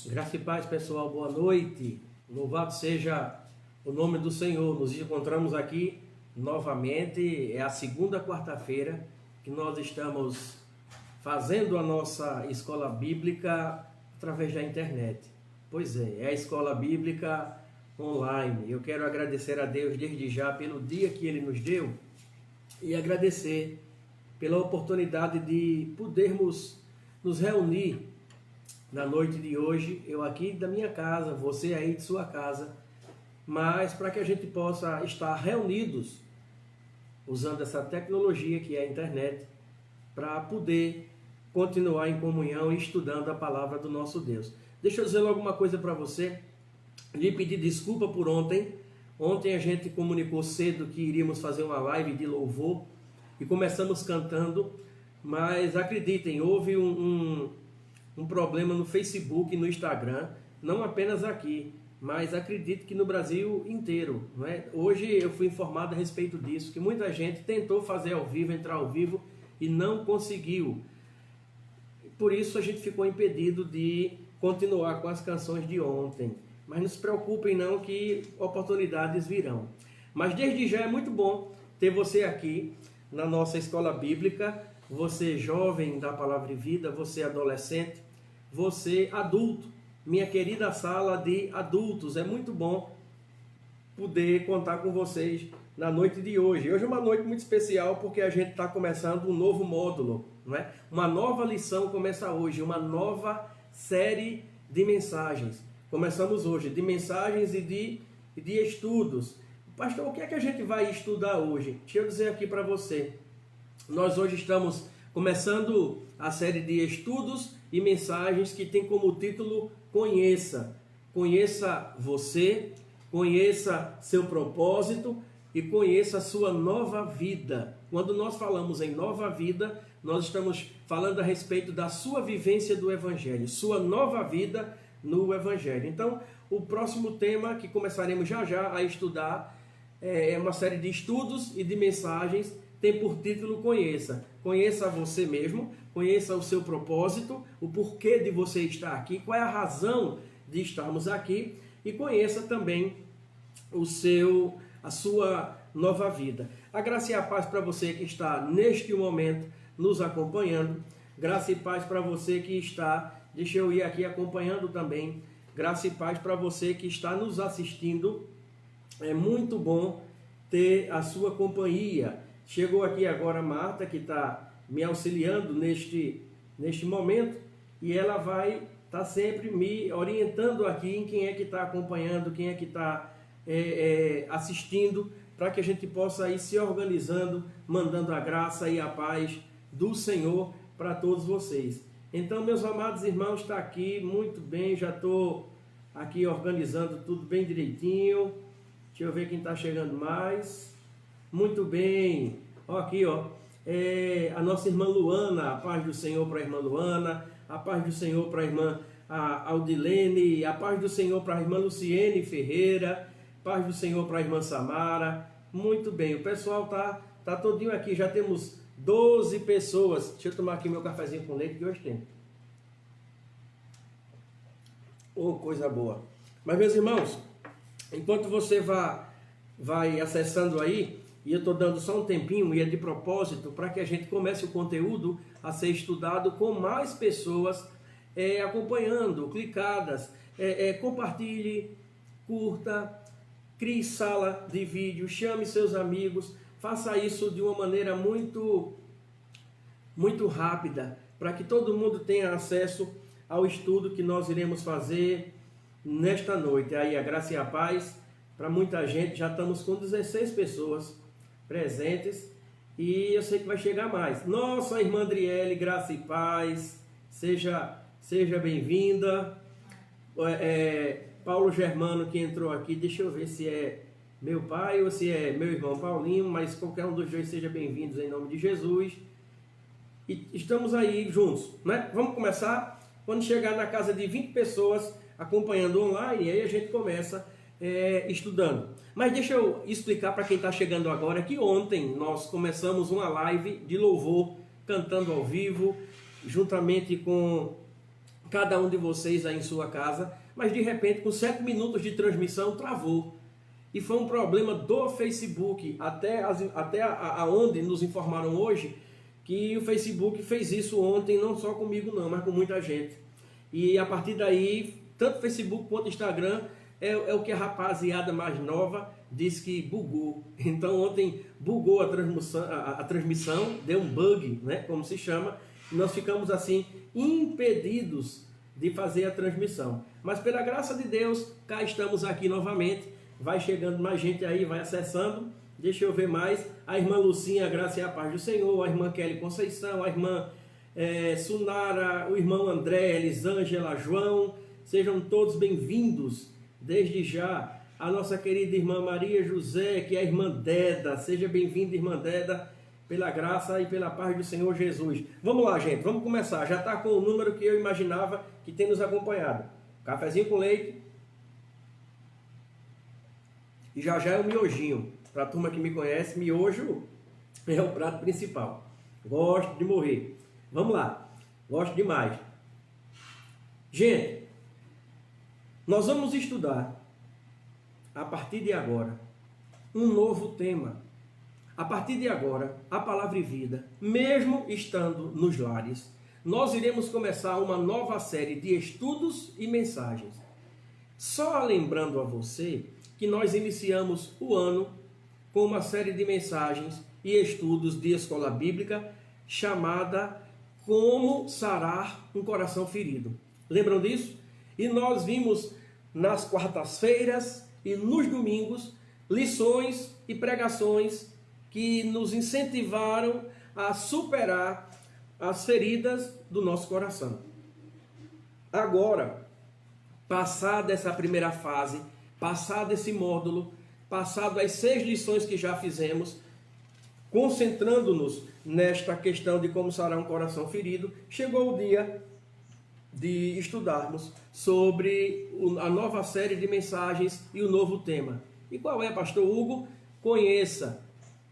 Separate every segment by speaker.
Speaker 1: Graça e paz, pessoal, boa noite. Louvado seja o nome do Senhor. Nos encontramos aqui novamente. É a segunda quarta-feira que nós estamos fazendo a nossa escola bíblica através da internet. Pois é a escola bíblica online. Eu quero agradecer a Deus desde já pelo dia que Ele nos deu e agradecer pela oportunidade de podermos nos reunir na noite de hoje, eu aqui da minha casa, você aí de sua casa, mas para que a gente possa estar reunidos usando essa tecnologia que é a internet, para poder continuar em comunhão e estudando a palavra do nosso Deus. Deixa eu dizer alguma coisa para você, lhe pedir desculpa por ontem. Ontem a gente comunicou cedo que iríamos fazer uma live de louvor e começamos cantando, mas acreditem, houve um problema no Facebook e no Instagram, não apenas aqui, mas acredito que no Brasil inteiro, não é? Hoje eu fui informado a respeito disso, que muita gente tentou fazer ao vivo, entrar ao vivo e não conseguiu. Por isso a gente ficou impedido de continuar com as canções de ontem. Mas não se preocupem não, que oportunidades virão. Mas desde já é muito bom ter você aqui na nossa escola bíblica, você jovem da Palavra e Vida, você adolescente, você adulto, minha querida sala de adultos. É muito bom poder contar com vocês na noite de hoje. Hoje é uma noite muito especial porque a gente está começando um novo módulo, não é? Uma nova lição começa hoje, uma nova série de mensagens. Começamos hoje de mensagens e de estudos. Pastor, o que é que a gente vai estudar hoje? Deixa eu dizer aqui para você. Nós hoje estamos começando a série de estudos e mensagens que tem como título Conheça. Conheça você, conheça seu propósito e conheça a sua nova vida. Quando nós falamos em nova vida, nós estamos falando a respeito da sua vivência do Evangelho, sua nova vida no Evangelho. Então, o próximo tema que começaremos já já a estudar é uma série de estudos e de mensagens, tem por título Conheça. Conheça você mesmo, conheça o seu propósito, o porquê de você estar aqui, qual é a razão de estarmos aqui, e conheça também a sua nova vida. A graça e a paz para você que está neste momento nos acompanhando, graça e paz para você que está, deixa eu ir aqui acompanhando também, graça e paz para você que está nos assistindo. É muito bom ter a sua companhia. Chegou aqui agora a Marta, que está me auxiliando neste momento, e ela vai estar sempre me orientando aqui em quem é que está acompanhando, quem é que está assistindo, para que a gente possa ir se organizando, mandando a graça e a paz do Senhor para todos vocês. Então, meus amados irmãos, está aqui muito bem, já estou aqui organizando tudo bem direitinho. Deixa eu ver quem está chegando mais. Muito bem, ó, aqui ó, a nossa irmã Luana, a paz do Senhor para a irmã Luana, a paz do Senhor para a irmã Aldilene, a paz do Senhor para a irmã Luciene Ferreira, paz do Senhor para a irmã Samara. Muito bem, o pessoal tá todinho aqui, já temos 12 pessoas. Deixa eu tomar aqui meu cafezinho com leite que hoje tem. Oh, coisa boa. Mas meus irmãos, enquanto você vai acessando aí, e eu estou dando só um tempinho, e é de propósito, para que a gente comece o conteúdo a ser estudado com mais pessoas acompanhando, clicadas. Compartilhe, curta, crie sala de vídeo, chame seus amigos, faça isso de uma maneira muito, muito rápida, para que todo mundo tenha acesso ao estudo que nós iremos fazer nesta noite. Aí a graça e a paz para muita gente, já estamos com 16 pessoas presentes e eu sei que vai chegar mais. Nossa irmã Adriele, graça e paz, seja bem-vinda. Paulo Germano que entrou aqui, deixa eu ver se é meu pai ou se é meu irmão Paulinho, mas qualquer um dos dois seja bem-vindos em nome de Jesus. E estamos aí juntos, né? Vamos começar. Quando chegar na casa de 20 pessoas acompanhando online, aí a gente começa estudando. Mas deixa eu explicar para quem está chegando agora que ontem nós começamos uma live de louvor, cantando ao vivo, juntamente com cada um de vocês aí em sua casa, mas de repente, com 7 minutos de transmissão, travou. E foi um problema do Facebook, até aonde nos informaram hoje, que o Facebook fez isso ontem, não só comigo não, mas com muita gente. E a partir daí, tanto Facebook quanto Instagram, é o que a rapaziada mais nova diz que bugou. Então ontem bugou a transmissão, deu um bug, né, como se chama, e nós ficamos assim impedidos de fazer a transmissão. Mas pela graça de Deus, cá estamos aqui novamente. Vai chegando mais gente aí, vai acessando. Deixa eu ver mais. A irmã Lucinha, a graça e a paz do Senhor. A irmã Kelly Conceição. A irmã Sunara. O irmão André, Elisângela, João. Sejam todos bem-vindos. Desde já, a nossa querida irmã Maria José, que é a irmã Deda. Seja bem-vinda, irmã Deda, pela graça e pela paz do Senhor Jesus. Vamos lá, gente. Vamos começar. Já está com o número que eu imaginava que tem nos acompanhado. Cafezinho com leite. E já já é o miojinho. Para a turma que me conhece, miojo é o prato principal. Gosto de morrer. Vamos lá. Gosto demais. Gente, nós vamos estudar, a partir de agora, um novo tema. A partir de agora, a Palavra e Vida, mesmo estando nos lares, nós iremos começar uma nova série de estudos e mensagens. Só lembrando a você que nós iniciamos o ano com uma série de mensagens e estudos de escola bíblica chamada Como Sarar um Coração Ferido. Lembram disso? E nós vimos nas quartas-feiras e nos domingos lições e pregações que nos incentivaram a superar as feridas do nosso coração. Agora, passada essa primeira fase, passado esse módulo, passado as 6 lições que já fizemos, concentrando-nos nesta questão de como sarar um coração ferido, chegou o dia de estudarmos sobre a nova série de mensagens e o novo tema. E qual é, pastor Hugo? Conheça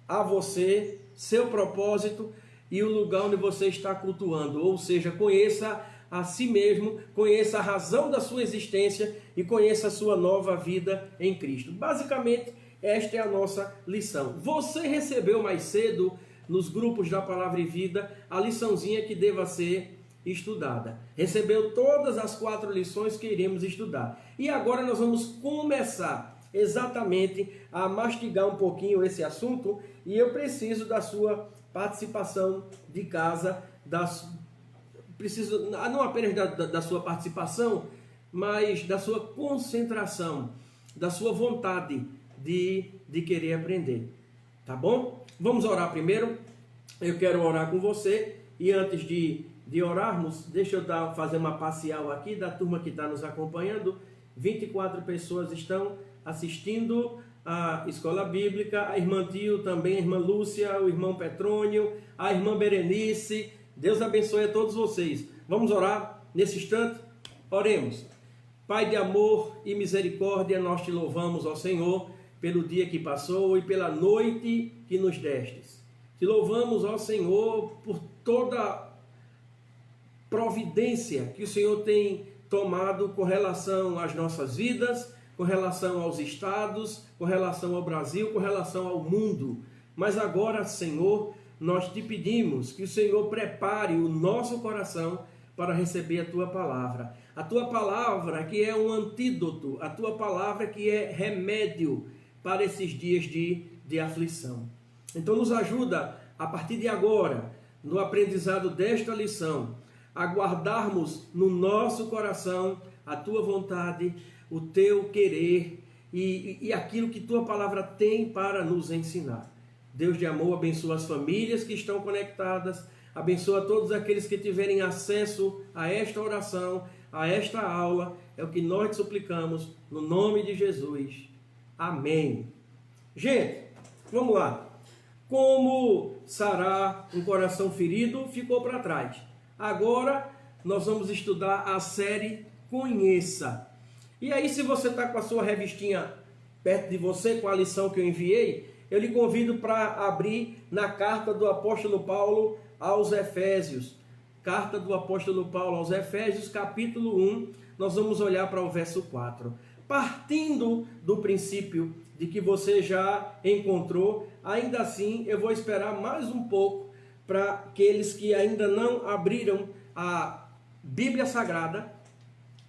Speaker 1: a você, seu propósito e o lugar onde você está cultuando, ou seja, conheça a si mesmo, conheça a razão da sua existência e conheça a sua nova vida em Cristo. Basicamente, esta é a nossa lição. Você recebeu mais cedo, nos grupos da Palavra e Vida, a liçãozinha que deva ser estudada. Recebeu todas as 4 lições que iremos estudar. E agora nós vamos começar exatamente a mastigar um pouquinho esse assunto, e eu preciso da sua participação de casa, preciso não apenas da sua participação, mas da sua concentração, da sua vontade de querer aprender. Tá bom? Vamos orar primeiro. Eu quero orar com você, e antes de orarmos, deixa eu fazer uma parcial aqui da turma que está nos acompanhando. 24 pessoas estão assistindo a Escola Bíblica, a irmã Tio também, a irmã Lúcia, o irmão Petrônio, a irmã Berenice. Deus abençoe a todos vocês. Vamos orar nesse instante? Oremos. Pai de amor e misericórdia, nós te louvamos, ó Senhor, pelo dia que passou e pela noite que nos destes. Te louvamos, ó Senhor, por toda providência que o Senhor tem tomado com relação às nossas vidas, com relação aos estados, com relação ao Brasil, com relação ao mundo. Mas agora, Senhor, nós te pedimos que o Senhor prepare o nosso coração para receber a Tua palavra. A Tua palavra que é um antídoto, a Tua palavra que é remédio para esses dias de aflição. Então nos ajuda, a partir de agora, no aprendizado desta lição, a guardarmos no nosso coração a Tua vontade, o Teu querer e aquilo que Tua palavra tem para nos ensinar. Deus de amor, abençoa as famílias que estão conectadas, abençoa todos aqueles que tiverem acesso a esta oração, a esta aula. É o que nós te suplicamos, no nome de Jesus. Amém. Gente, vamos lá. Como sarar um coração ferido ficou para trás. Agora nós vamos estudar a série Conheça. E aí, se você está com a sua revistinha perto de você, com a lição que eu enviei, eu lhe convido para abrir na carta do apóstolo Paulo aos Efésios. carta do apóstolo Paulo aos Efésios, capítulo 1, nós vamos olhar para o verso 4. Partindo do princípio de que você já encontrou, ainda assim eu vou esperar mais um pouco para aqueles que ainda não abriram a Bíblia Sagrada,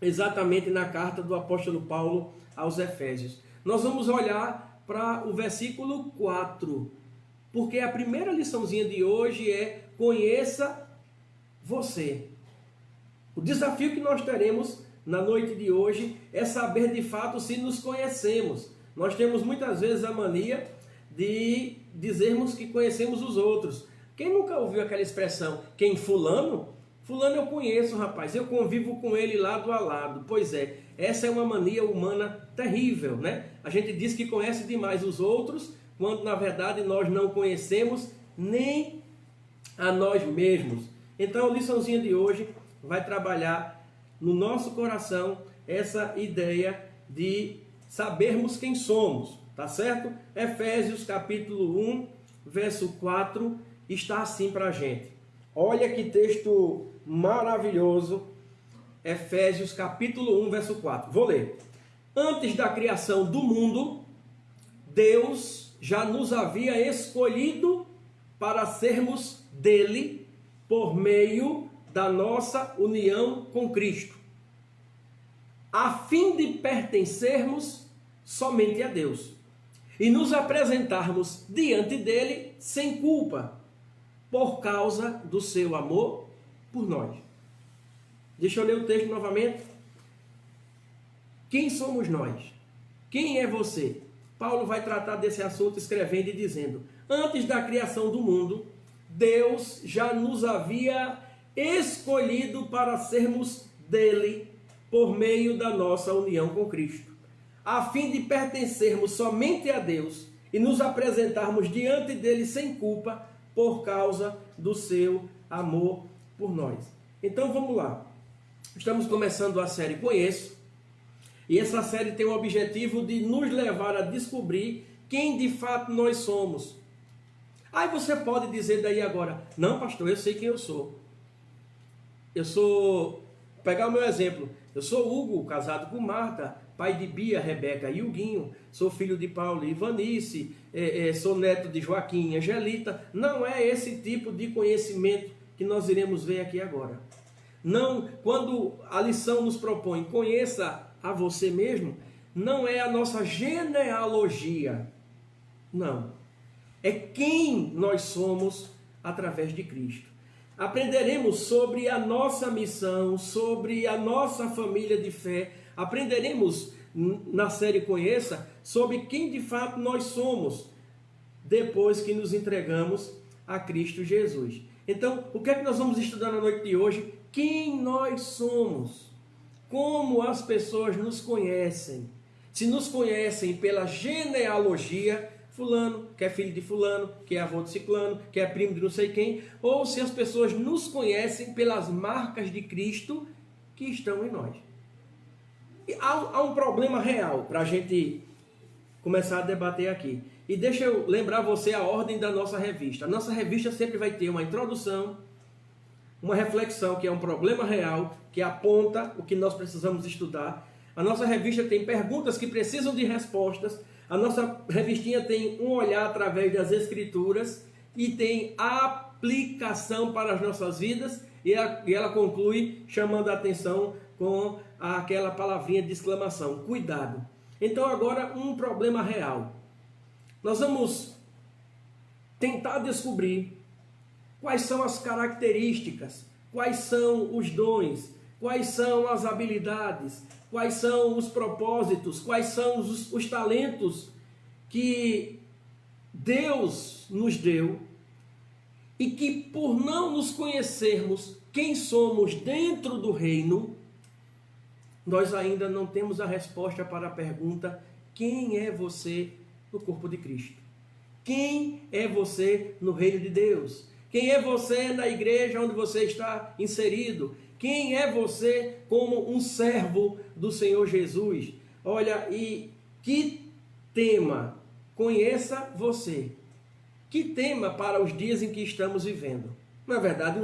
Speaker 1: exatamente na carta do apóstolo Paulo aos Efésios. Nós vamos olhar para o versículo 4, porque a primeira liçãozinha de hoje é: conheça você. O desafio que nós teremos na noite de hoje é saber de fato se nos conhecemos. Nós temos muitas vezes a mania de dizermos que conhecemos os outros. Quem nunca ouviu aquela expressão, quem fulano? Fulano eu conheço, rapaz, eu convivo com ele lado a lado. Pois é, essa é uma mania humana terrível, né? A gente diz que conhece demais os outros, quando na verdade nós não conhecemos nem a nós mesmos. Então a liçãozinha de hoje vai trabalhar no nosso coração essa ideia de sabermos quem somos, tá certo? Efésios capítulo 1, verso 4, está assim para a gente. Olha que texto maravilhoso, Efésios capítulo 1, verso 4. Vou ler. Antes da criação do mundo, Deus já nos havia escolhido para sermos dele por meio da nossa união com Cristo, a fim de pertencermos somente a Deus e nos apresentarmos diante dele sem culpa, por causa do seu amor por nós. Deixa eu ler o texto novamente. Quem somos nós? Quem é você? Paulo vai tratar desse assunto escrevendo e dizendo: antes da criação do mundo, Deus já nos havia escolhido para sermos dele por meio da nossa união com Cristo, a fim de pertencermos somente a Deus e nos apresentarmos diante dele sem culpa, por causa do seu amor por nós. Então vamos lá. Estamos começando a série Conheço, e essa série tem o objetivo de nos levar a descobrir quem de fato nós somos. Aí você pode dizer daí agora: não, pastor, eu sei quem eu sou. Pegar o meu exemplo, eu sou Hugo, casado com Marta, pai de Bia, Rebeca e Huguinho, sou filho de Paulo e Ivanice, sou neto de Joaquim e Angelita. Não é esse tipo de conhecimento que nós iremos ver aqui agora. Não, quando a lição nos propõe conheça a você mesmo, não é a nossa genealogia, não. É quem nós somos através de Cristo. Aprenderemos sobre a nossa missão, sobre a nossa família de fé. Aprenderemos na série Conheça sobre quem de fato nós somos depois que nos entregamos a Cristo Jesus. Então, o que é que nós vamos estudar na noite de hoje? Quem nós somos, como as pessoas nos conhecem. Se nos conhecem pela genealogia, fulano, que é filho de fulano, que é avô de ciclano, que é primo de não sei quem, ou se as pessoas nos conhecem pelas marcas de Cristo que estão em nós. E há um problema real para a gente começar a debater aqui. E deixa eu lembrar você a ordem da nossa revista. A nossa revista sempre vai ter uma introdução, uma reflexão, que é um problema real, que aponta o que nós precisamos estudar. A nossa revista tem perguntas que precisam de respostas. A nossa revistinha tem um olhar através das Escrituras e tem a aplicação para as nossas vidas, e ela conclui chamando a atenção com aquela palavrinha de exclamação: cuidado. Então agora um problema real. Nós vamos tentar descobrir quais são as características, quais são os dons, quais são as habilidades, quais são os propósitos, quais são os talentos que Deus nos deu e que, por não nos conhecermos quem somos dentro do reino, nós ainda não temos a resposta para a pergunta: quem é você no corpo de Cristo? Quem é você no reino de Deus? Quem é você na igreja onde você está inserido? Quem é você como um servo do Senhor Jesus? Olha, e que tema, conheça você. Que tema para os dias em que estamos vivendo. Na verdade,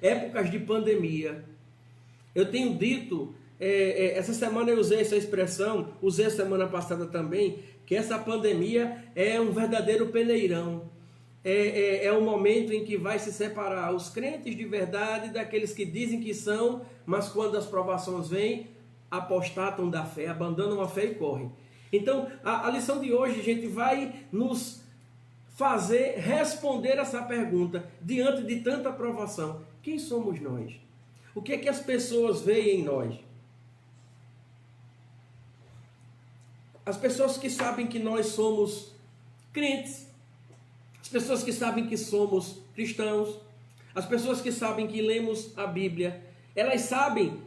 Speaker 1: épocas de pandemia. Eu tenho dito, essa semana eu usei essa expressão, usei a semana passada também, que essa pandemia é um verdadeiro peneirão. É um momento em que vai se separar os crentes de verdade daqueles que dizem que são, mas quando as provações vêm, apostatam da fé, abandonam a fé e correm. Então, a lição de hoje, gente, vai nos fazer responder essa pergunta diante de tanta provação. Quem somos nós? O que é que as pessoas veem em nós? As pessoas que sabem que nós somos crentes, as pessoas que sabem que somos cristãos, as pessoas que sabem que lemos a Bíblia, elas sabem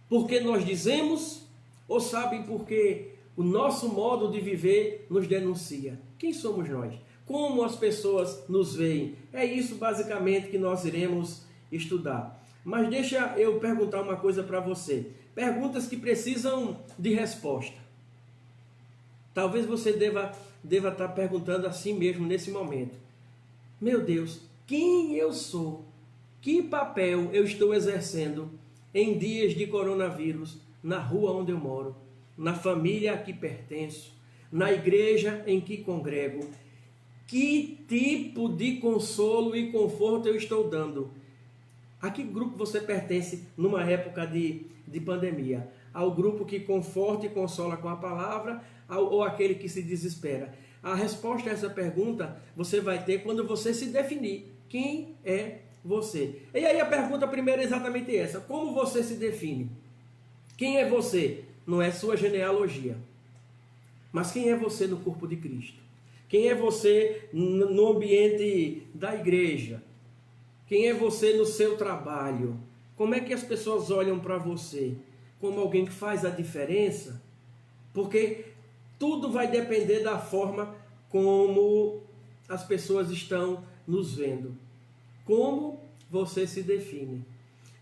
Speaker 1: porque nós dizemos ou sabem porque o nosso modo de viver nos denuncia? Quem somos nós? Como as pessoas nos veem? É isso basicamente que nós iremos estudar. Mas deixa eu perguntar uma coisa para você. Perguntas que precisam de resposta. Talvez você deva estar perguntando a si mesmo nesse momento. Meu Deus, quem eu sou? Que papel eu estou exercendo em dias de coronavírus, na rua onde eu moro, na família a que pertenço, na igreja em que congrego? Que tipo de consolo e conforto eu estou dando? A que grupo você pertence numa época de pandemia? Ao grupo que conforta e consola com a palavra, ou aquele que se desespera? A resposta a essa pergunta você vai ter quando você se definir. Quem é você? E aí a pergunta primeira é exatamente essa. Como você se define? Quem é você? Não é sua genealogia. Mas quem é você no corpo de Cristo? Quem é você no ambiente da igreja? Quem é você no seu trabalho? Como é que as pessoas olham para você? Como alguém que faz a diferença? Porque tudo vai depender da forma como as pessoas estão nos vendo. Como você se define?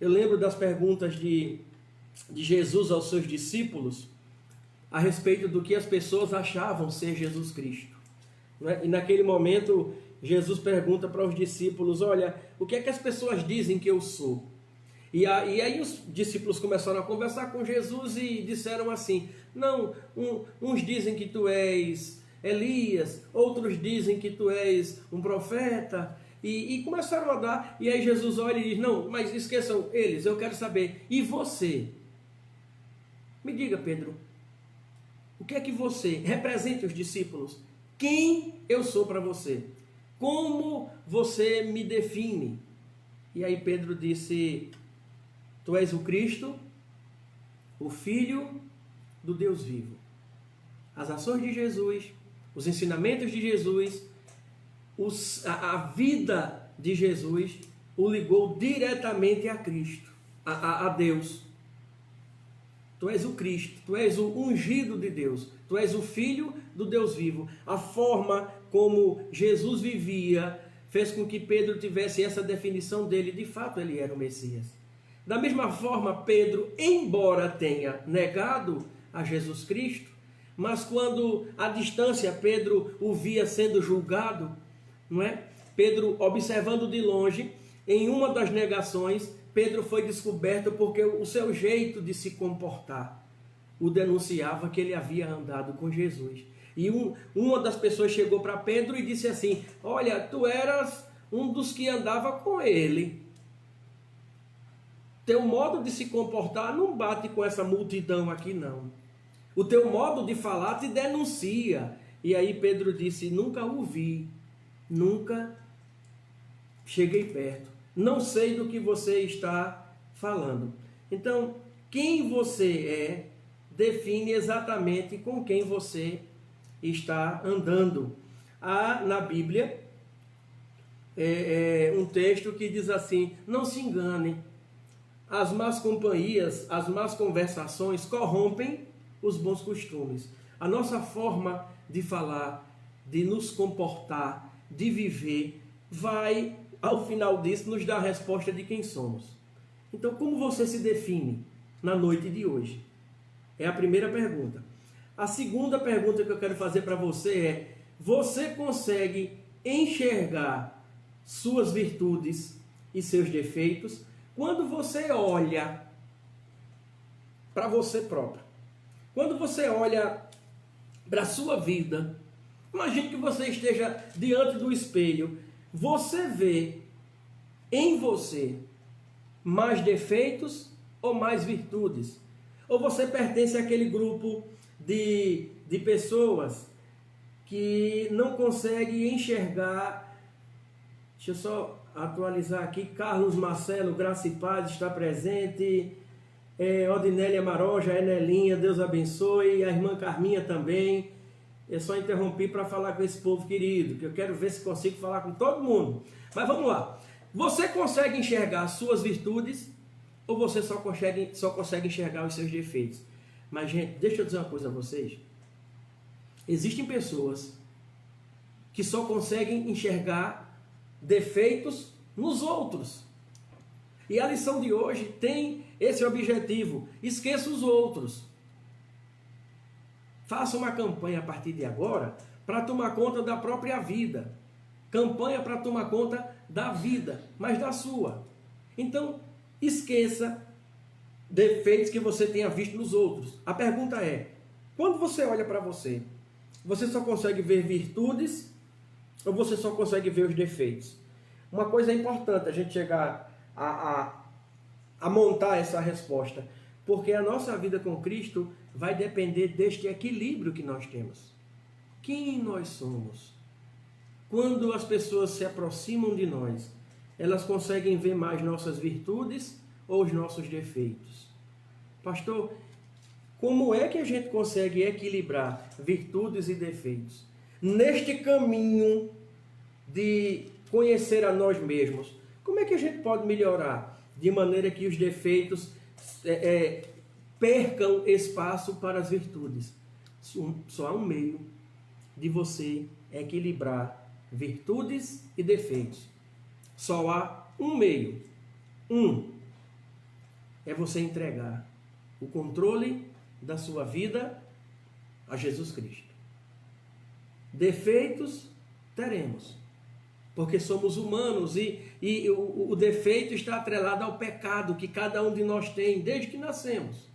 Speaker 1: Eu lembro das perguntas de Jesus aos seus discípulos a respeito do que as pessoas achavam ser Jesus Cristo. E naquele momento, Jesus pergunta para os discípulos, olha, o que é que as pessoas dizem que eu sou? E aí os discípulos começaram a conversar com Jesus e disseram assim, não, uns dizem que tu és Elias, outros dizem que tu és um profeta, e começaram a dar, e aí Jesus olha e diz, não, mas esqueçam eles, eu quero saber, e você? Me diga, Pedro, o que é que você representa os discípulos? Quem eu sou para você? Como você me define? E aí Pedro disse, tu és o Cristo, o Filho do Deus vivo. As ações de Jesus, os ensinamentos de Jesus, a vida de Jesus o ligou diretamente a Cristo, a Deus. Tu és o Cristo, tu és o ungido de Deus, tu és o Filho do Deus vivo. A forma como Jesus vivia fez com que Pedro tivesse essa definição dele, de fato ele era o Messias. Da mesma forma, Pedro, embora tenha negado a Jesus Cristo, mas quando à distância Pedro o via sendo julgado, não é? Pedro observando de longe, em uma das negações, Pedro foi descoberto porque o seu jeito de se comportar o denunciava que ele havia andado com Jesus. E uma das pessoas chegou para Pedro e disse assim, olha, tu eras um dos que andava com ele. Teu modo de se comportar não bate com essa multidão aqui não. O teu modo de falar te denuncia. E aí Pedro disse, nunca o vi, nunca cheguei perto. Não sei do que você está falando. Então, quem você é, define exatamente com quem você está andando. Há na Bíblia um texto que diz assim, não se engane, as más companhias, as más conversações corrompem os bons costumes. A nossa forma de falar, de nos comportar, de viver, vai, ao final disso, nos dar a resposta de quem somos. Então, como você se define na noite de hoje? É a primeira pergunta. A segunda pergunta que eu quero fazer para você é, você consegue enxergar suas virtudes e seus defeitos, quando você olha para você próprio, quando você olha para a sua vida, imagine que você esteja diante do espelho, você vê em você mais defeitos ou mais virtudes? Ou você pertence àquele grupo de pessoas que não conseguem enxergar? Deixa eu só atualizar aqui. Carlos Marcelo, Graça e Paz está presente. Odinélia Maroja, Enelinha, Deus abençoe. A irmã Carminha também. Eu só interrompi para falar com esse povo querido, que eu quero ver se consigo falar com todo mundo. Mas vamos lá. Você consegue enxergar as suas virtudes ou você só consegue enxergar os seus defeitos? Mas, gente, deixa eu dizer uma coisa a vocês. Existem pessoas que só conseguem enxergar defeitos nos outros. E a lição de hoje tem esse objetivo: esqueça os outros. Faça uma campanha a partir de agora para tomar conta da própria vida. Campanha para tomar conta da vida, mas da sua. Então, esqueça defeitos que você tenha visto nos outros. A pergunta é: quando você olha para você, você só consegue ver virtudes ou você só consegue ver os defeitos? Uma coisa é importante a gente chegar a montar essa resposta, porque a nossa vida com Cristo vai depender deste equilíbrio que nós temos. Quem nós somos? Quando as pessoas se aproximam de nós, elas conseguem ver mais nossas virtudes ou os nossos defeitos? Pastor, como é que a gente consegue equilibrar virtudes e defeitos neste caminho de conhecer a nós mesmos? Como é que a gente pode melhorar de maneira que os defeitos percam espaço para as virtudes? Só há um meio de você equilibrar virtudes e defeitos. Só há um meio. É você entregar o controle da sua vida a Jesus Cristo. Defeitos teremos, porque somos humanos e o defeito está atrelado ao pecado que cada um de nós tem desde que nascemos.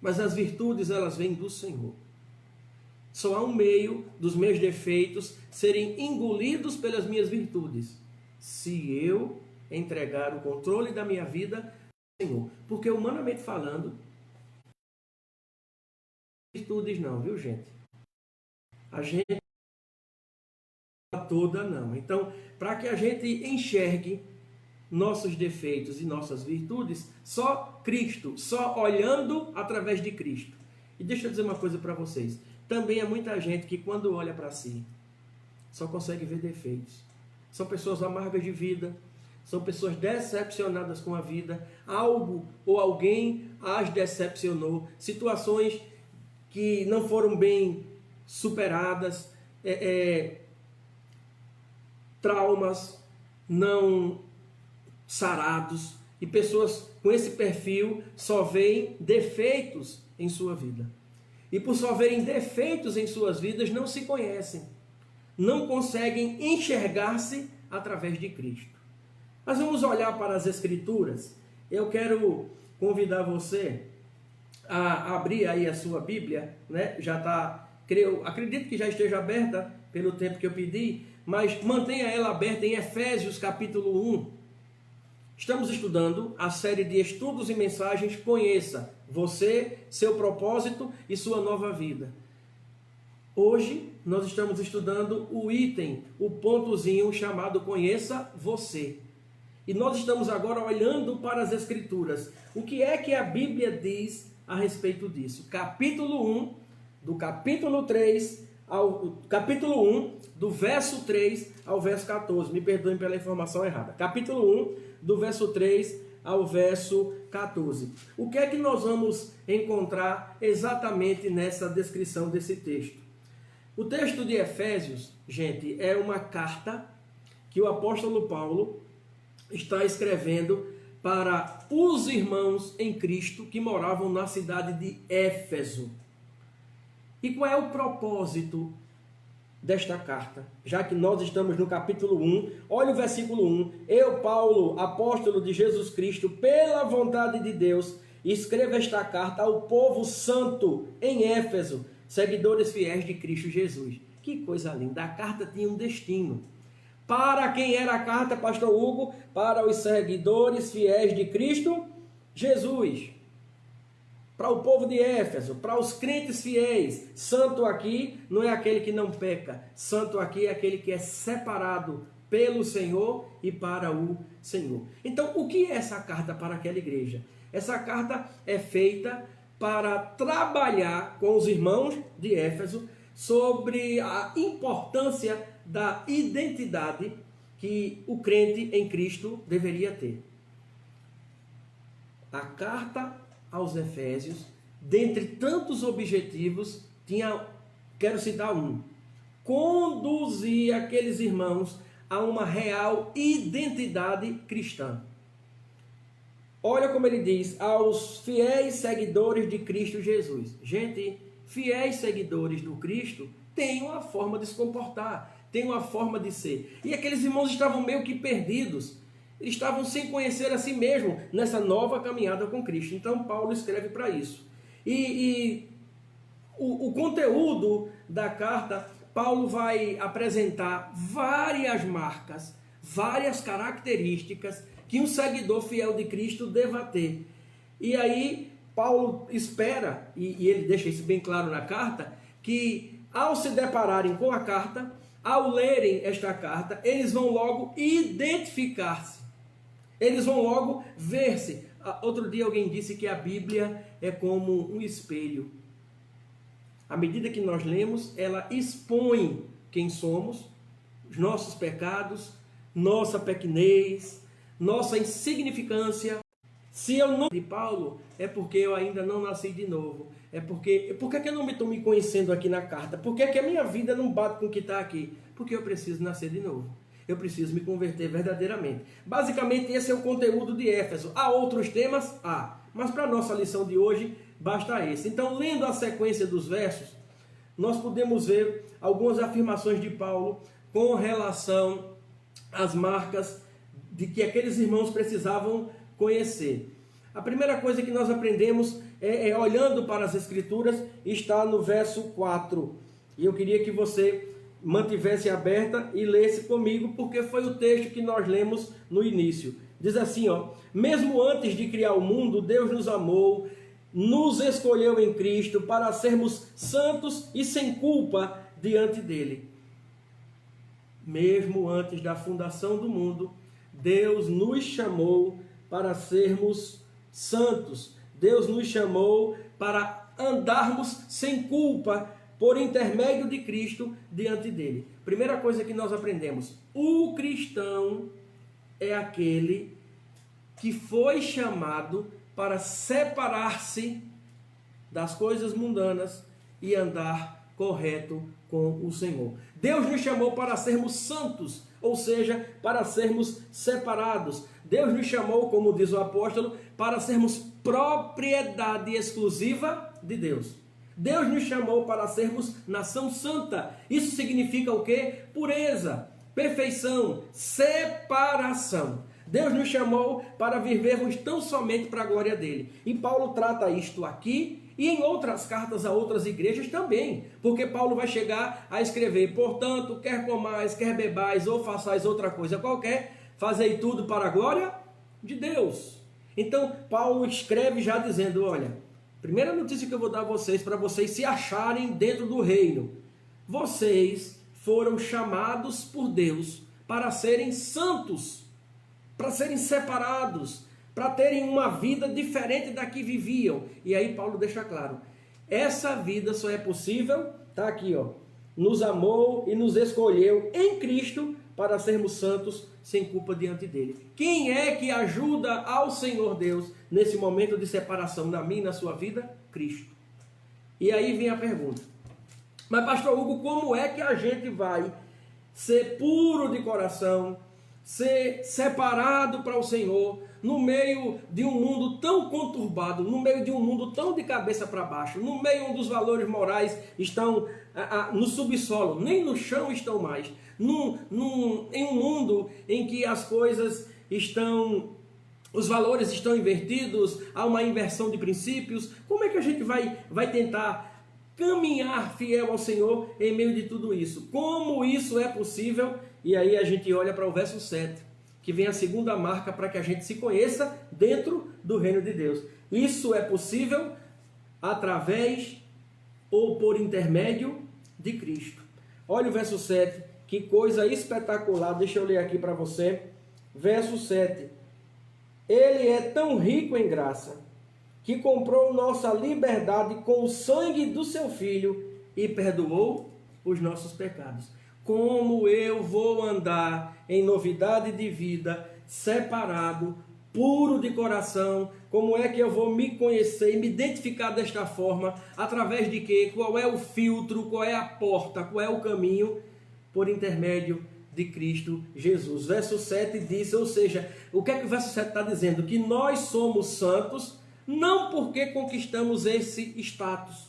Speaker 1: Mas as virtudes, elas vêm do Senhor. Só há um meio dos meus defeitos serem engolidos pelas minhas virtudes: se eu entregar o controle da minha vida ao Senhor. Porque, humanamente falando, virtudes não, viu, gente? A gente toda não. Então, para que a gente enxergue nossos defeitos e nossas virtudes, só Cristo, só olhando através de Cristo. E deixa eu dizer uma coisa para vocês. Também há muita gente que, quando olha para si, só consegue ver defeitos. São pessoas amargas de vida, são pessoas decepcionadas com a vida, algo ou alguém as decepcionou, situações que não foram bem superadas, traumas não sarados, e pessoas com esse perfil só veem defeitos em sua vida. E por só verem defeitos em suas vidas, não se conhecem, não conseguem enxergar-se através de Cristo. Nós vamos olhar para as Escrituras. Eu quero convidar você a abrir aí a sua Bíblia, né? Já está, acredito que já esteja aberta pelo tempo que eu pedi, mas mantenha ela aberta em Efésios capítulo 1. Estamos estudando a série de estudos e mensagens Conheça Você, Seu Propósito e Sua Nova Vida. Hoje nós estamos estudando o item, o pontozinho chamado Conheça Você. E nós estamos agora olhando para as Escrituras. O que é que a Bíblia diz a respeito disso? Capítulo 1, do capítulo 3 ao capítulo 1, do verso 3 ao verso 14. Me perdoem pela informação errada. Capítulo 1, do verso 3 ao verso 14. O que é que nós vamos encontrar exatamente nessa descrição desse texto? O texto de Efésios, gente, é uma carta que o apóstolo Paulo está escrevendo para os irmãos em Cristo que moravam na cidade de Éfeso. E qual é o propósito desta carta, já que nós estamos no capítulo 1, olha o versículo 1. Eu, Paulo, apóstolo de Jesus Cristo, pela vontade de Deus, escrevo esta carta ao povo santo em Éfeso, seguidores fiéis de Cristo Jesus. Que coisa linda, a carta tinha um destino. Para quem era a carta, pastor Hugo? Para os seguidores fiéis de Cristo Jesus. Para o povo de Éfeso, para os crentes fiéis. Santo aqui não é aquele que não peca. Santo aqui é aquele que é separado pelo Senhor e para o Senhor. Então, o que é essa carta para aquela igreja? Essa carta é feita para trabalhar com os irmãos de Éfeso sobre a importância da identidade que o crente em Cristo deveria ter. A carta aos Efésios, dentre tantos objetivos, quero citar um: conduzir aqueles irmãos a uma real identidade cristã. Olha como ele diz, aos fiéis seguidores de Cristo Jesus. Gente, fiéis seguidores do Cristo têm uma forma de se comportar, têm uma forma de ser. E aqueles irmãos estavam meio que perdidos, estavam sem conhecer a si mesmo nessa nova caminhada com Cristo. Então Paulo escreve para isso. O conteúdo da carta, Paulo vai apresentar várias marcas, várias características que um seguidor fiel de Cristo deva ter. E aí Paulo espera, e ele deixa isso bem claro na carta, que ao se depararem com a carta, ao lerem esta carta, eles vão logo identificar-se. Eles vão logo ver-se. Outro dia alguém disse que a Bíblia é como um espelho. À medida que nós lemos, ela expõe quem somos, os nossos pecados, nossa pequenez, nossa insignificância. Se eu não de Paulo, é porque eu ainda não nasci de novo. Por que eu não estou me conhecendo aqui na carta? Por que a minha vida não bate com o que está aqui? Porque eu preciso nascer de novo. Eu preciso me converter verdadeiramente. Basicamente, esse é o conteúdo de Éfeso. Há outros temas? Há. Mas para a nossa lição de hoje, basta esse. Então, lendo a sequência dos versos, nós podemos ver algumas afirmações de Paulo com relação às marcas de que aqueles irmãos precisavam conhecer. A primeira coisa que nós aprendemos olhando para as Escrituras, está no verso 4. E eu queria que você mantivesse aberta e lesse comigo, porque foi o texto que nós lemos no início. Diz assim, mesmo antes de criar o mundo, Deus nos amou, nos escolheu em Cristo para sermos santos e sem culpa diante dele. Mesmo antes da fundação do mundo, Deus nos chamou para sermos santos. Deus nos chamou para andarmos sem culpa por intermédio de Cristo diante dele. Primeira coisa que nós aprendemos: o cristão é aquele que foi chamado para separar-se das coisas mundanas e andar correto com o Senhor. Deus nos chamou para sermos santos, ou seja, para sermos separados. Deus nos chamou, como diz o apóstolo, para sermos propriedade exclusiva de Deus. Deus nos chamou para sermos nação santa. Isso significa o quê? Pureza, perfeição, separação. Deus nos chamou para vivermos tão somente para a glória dele. E Paulo trata isto aqui e em outras cartas a outras igrejas também. Porque Paulo vai chegar a escrever: portanto, quer comais, quer bebais ou façais outra coisa qualquer, fazei tudo para a glória de Deus. Então Paulo escreve já dizendo: olha, primeira notícia que eu vou dar a vocês, para vocês se acharem dentro do reino: vocês foram chamados por Deus para serem santos, para serem separados, para terem uma vida diferente da que viviam. E aí Paulo deixa claro: essa vida só é possível, está aqui, nos amou e nos escolheu em Cristo para sermos santos sem culpa diante dele. Quem é que ajuda ao Senhor Deus nesse momento de separação na minha e na sua vida? Cristo. E aí vem a pergunta: mas pastor Hugo, como é que a gente vai ser puro de coração, ser separado para o Senhor, no meio de um mundo tão conturbado, no meio de um mundo tão de cabeça para baixo, no meio onde os valores morais estão no subsolo, nem no chão estão mais, em um mundo em que as coisas estão, os valores estão invertidos, há uma inversão de princípios, como é que a gente vai tentar caminhar fiel ao Senhor em meio de tudo isso? Como isso é possível? E aí a gente olha para o verso 7, que vem a segunda marca para que a gente se conheça dentro do reino de Deus. Isso é possível através ou por intermédio de Cristo. Olha o verso 7, que coisa espetacular, deixa eu ler aqui para você. Verso 7, ele é tão rico em graça, que comprou nossa liberdade com o sangue do seu Filho e perdoou os nossos pecados. Como eu vou andar em novidade de vida, separado, puro de coração? Como é que eu vou me conhecer e me identificar desta forma? Através de quê? Qual é o filtro? Qual é a porta? Qual é o caminho? Por intermédio de Cristo Jesus. Verso 7 diz, ou seja, o que é que o verso 7 está dizendo? Que nós somos santos, não porque conquistamos esse status.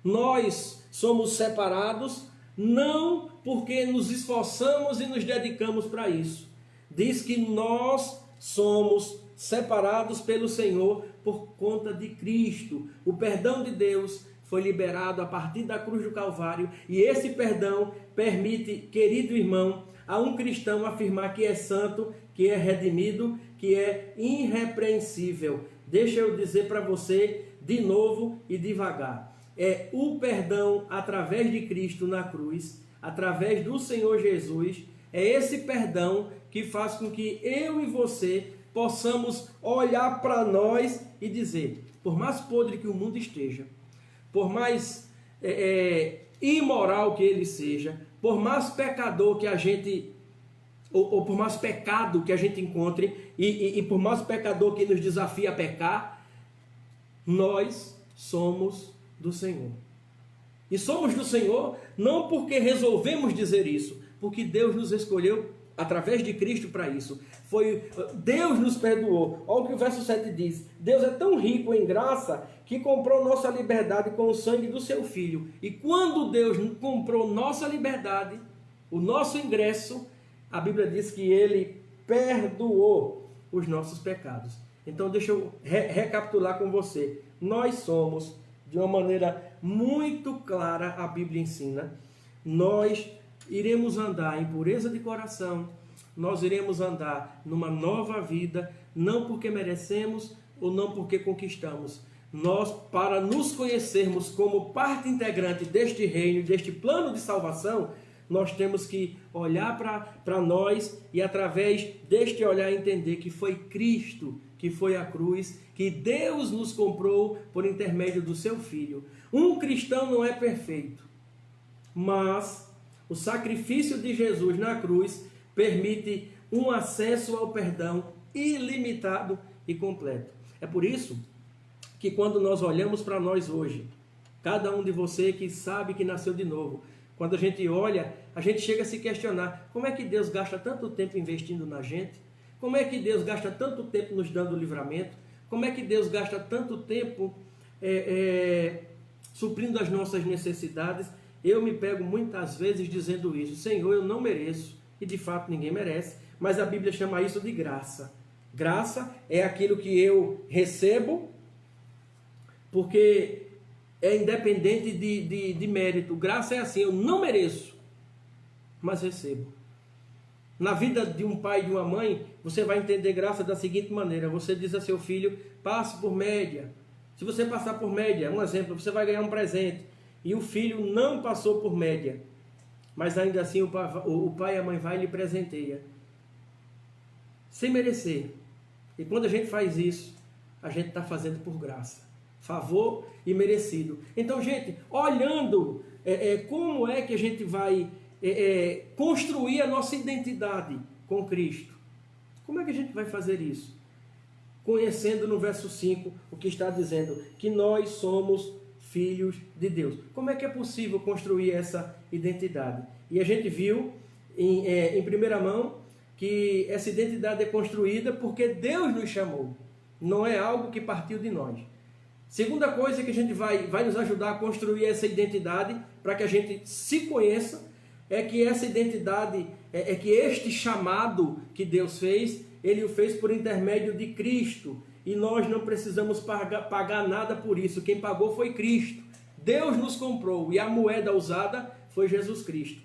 Speaker 1: Nós somos separados, não porque nos esforçamos e nos dedicamos para isso. Diz que nós somos separados pelo Senhor por conta de Cristo. O perdão de Deus foi liberado a partir da cruz do Calvário, e esse perdão permite, querido irmão, a um cristão afirmar que é santo, que é redimido, que é irrepreensível. Deixa eu dizer para você de novo e devagar. É o perdão através de Cristo na cruz, através do Senhor Jesus, é esse perdão que faz com que eu e você possamos olhar para nós e dizer, por mais podre que o mundo esteja, por mais imoral que ele seja, por mais pecador que a gente, ou por mais pecado que a gente encontre, e por mais pecador que nos desafia a pecar, nós somos do Senhor. E somos do Senhor não porque resolvemos dizer isso, porque Deus nos escolheu através de Cristo para isso. Deus nos perdoou. Olha o que o verso 7 diz. Deus é tão rico em graça que comprou nossa liberdade com o sangue do seu Filho. E quando Deus comprou nossa liberdade, o nosso ingresso, a Bíblia diz que Ele perdoou os nossos pecados. Então deixa eu recapitular com você. Nós somos, de uma maneira muito clara, a Bíblia ensina, nós iremos andar em pureza de coração, nós iremos andar numa nova vida, não porque merecemos ou não porque conquistamos. Nós, para nos conhecermos como parte integrante deste reino, deste plano de salvação, nós temos que olhar para nós e, através deste olhar, entender que foi Cristo, que foi a cruz, que Deus nos comprou por intermédio do seu Filho. Um cristão não é perfeito, mas o sacrifício de Jesus na cruz permite um acesso ao perdão ilimitado e completo. É por isso que quando nós olhamos para nós hoje, cada um de você que sabe que nasceu de novo, quando a gente olha, a gente chega a se questionar, como é que Deus gasta tanto tempo investindo na gente? Como é que Deus gasta tanto tempo nos dando livramento? Como é que Deus gasta tanto tempo suprindo as nossas necessidades? Eu me pego muitas vezes dizendo isso, Senhor, eu não mereço, e de fato ninguém merece, mas a Bíblia chama isso de graça. Graça é aquilo que eu recebo, porque é independente de mérito. Graça é assim, eu não mereço, mas recebo. Na vida de um pai e de uma mãe, você vai entender graça da seguinte maneira, você diz a seu filho, passe por média. Se você passar por média, um exemplo, você vai ganhar um presente, e o filho não passou por média, mas ainda assim o pai e a mãe vai e lhe presenteia, sem merecer. E quando a gente faz isso, a gente está fazendo por graça, favor e merecido. Então, gente, olhando como é que a gente vai construir a nossa identidade com Cristo, como é que a gente vai fazer isso? Conhecendo no verso 5 o que está dizendo, que nós somos filhos de Deus. Como é que é possível construir essa identidade? E a gente viu em primeira mão que essa identidade é construída porque Deus nos chamou, não é algo que partiu de nós. Segunda coisa que a gente vai nos ajudar a construir essa identidade, para que a gente se conheça, é que essa identidade, é que este chamado que Deus fez, Ele o fez por intermédio de Cristo, e nós não precisamos pagar nada por isso. Quem pagou foi Cristo. Deus nos comprou, e a moeda usada foi Jesus Cristo.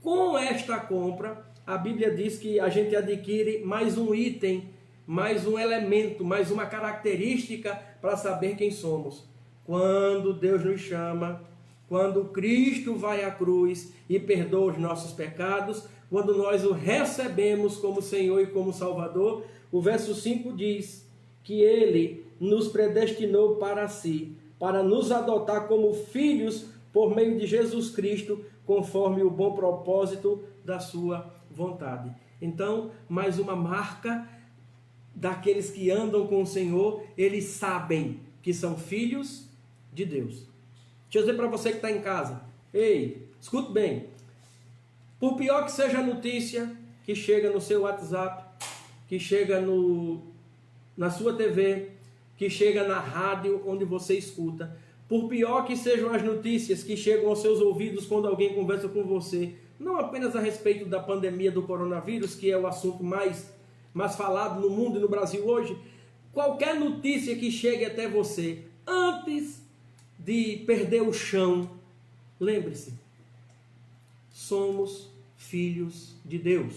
Speaker 1: Com esta compra, a Bíblia diz que a gente adquire mais um item, mais um elemento, mais uma característica para saber quem somos. Quando Deus nos chama, quando Cristo vai à cruz e perdoa os nossos pecados, quando nós o recebemos como Senhor e como Salvador, o verso 5 diz que Ele nos predestinou para si, para nos adotar como filhos por meio de Jesus Cristo, conforme o bom propósito da sua vontade. Então, mais uma marca daqueles que andam com o Senhor, eles sabem que são filhos de Deus. Deixa eu dizer para você que está em casa, ei, escute bem, por pior que seja a notícia que chega no seu WhatsApp, que chega na sua TV, que chega na rádio onde você escuta, por pior que sejam as notícias que chegam aos seus ouvidos quando alguém conversa com você, não apenas a respeito da pandemia do coronavírus, que é o assunto mais falado no mundo e no Brasil hoje, qualquer notícia que chegue até você, antes de perder o chão, lembre-se, somos filhos de Deus.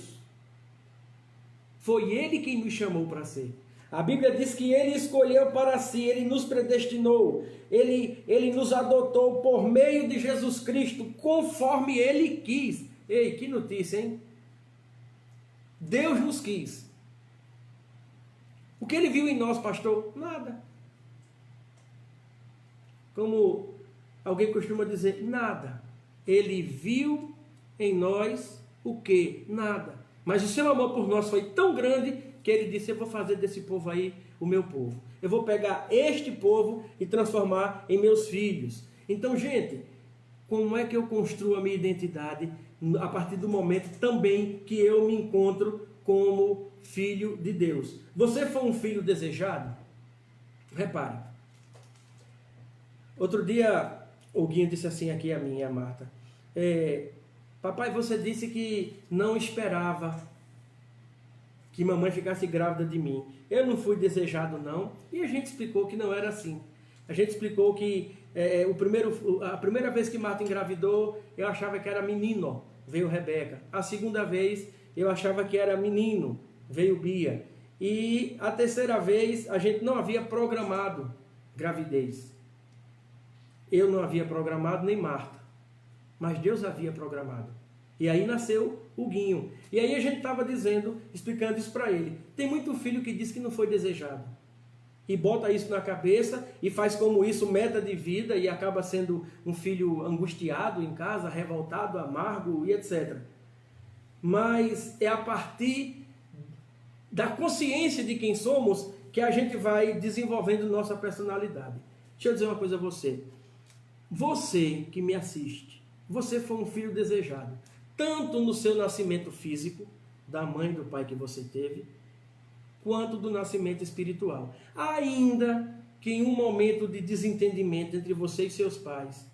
Speaker 1: Foi Ele quem nos chamou para ser. A Bíblia diz que Ele escolheu para si, Ele nos predestinou, Ele nos adotou por meio de Jesus Cristo, conforme Ele quis. Ei, que notícia, hein? Deus nos quis. O que Ele viu em nós, pastor? Nada. Como alguém costuma dizer, nada. Ele viu em nós o quê? Nada. Mas o seu amor por nós foi tão grande que Ele disse, eu vou fazer desse povo aí o meu povo. Eu vou pegar este povo e transformar em meus filhos. Então, gente, como é que eu construo a minha identidade a partir do momento também que eu me encontro como filho de Deus? Você foi um filho desejado? Repare. Outro dia, o Guinho disse assim aqui a mim e a Marta. Papai, você disse que não esperava que mamãe ficasse grávida de mim. Eu não fui desejado, não. E a gente explicou que não era assim. A gente explicou que a primeira vez que Marta engravidou, eu achava que era menino, veio Rebeca. A segunda vez, eu achava que era menino, veio Bia. E a terceira vez, a gente não havia programado gravidez. Eu não havia programado, nem Marta. Mas Deus havia programado. E aí nasceu o Guinho. E aí a gente estava explicando isso para ele. Tem muito filho que diz que não foi desejado. E bota isso na cabeça e faz como isso meta de vida e acaba sendo um filho angustiado em casa, revoltado, amargo e etc. Mas é a partir da consciência de quem somos que a gente vai desenvolvendo nossa personalidade. Deixa eu dizer uma coisa a você. Você que me assiste, você foi um filho desejado. Tanto no seu nascimento físico, da mãe e do pai que você teve, quanto do nascimento espiritual. Ainda que em um momento de desentendimento entre você e seus pais,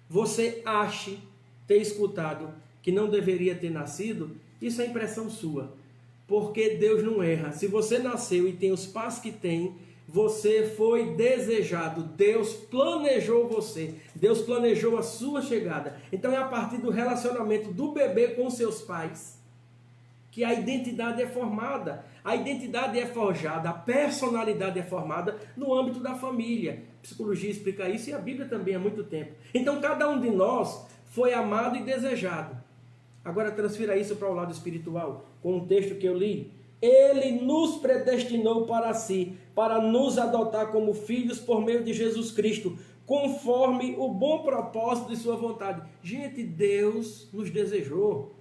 Speaker 1: você ache ter escutado que não deveria ter nascido, isso é impressão sua. Porque Deus não erra. Se você nasceu e tem os pais que tem, você foi desejado. Deus planejou você. Deus planejou a sua chegada. Então é a partir do relacionamento do bebê com seus pais que a identidade é formada. A identidade é forjada, a personalidade é formada no âmbito da família. A psicologia explica isso e a Bíblia também há muito tempo. Então cada um de nós foi amado e desejado. Agora transfira isso para o lado espiritual, com um texto que eu li. Ele nos predestinou para si, para nos adotar como filhos por meio de Jesus Cristo, conforme o bom propósito de sua vontade. Gente, Deus nos desejou.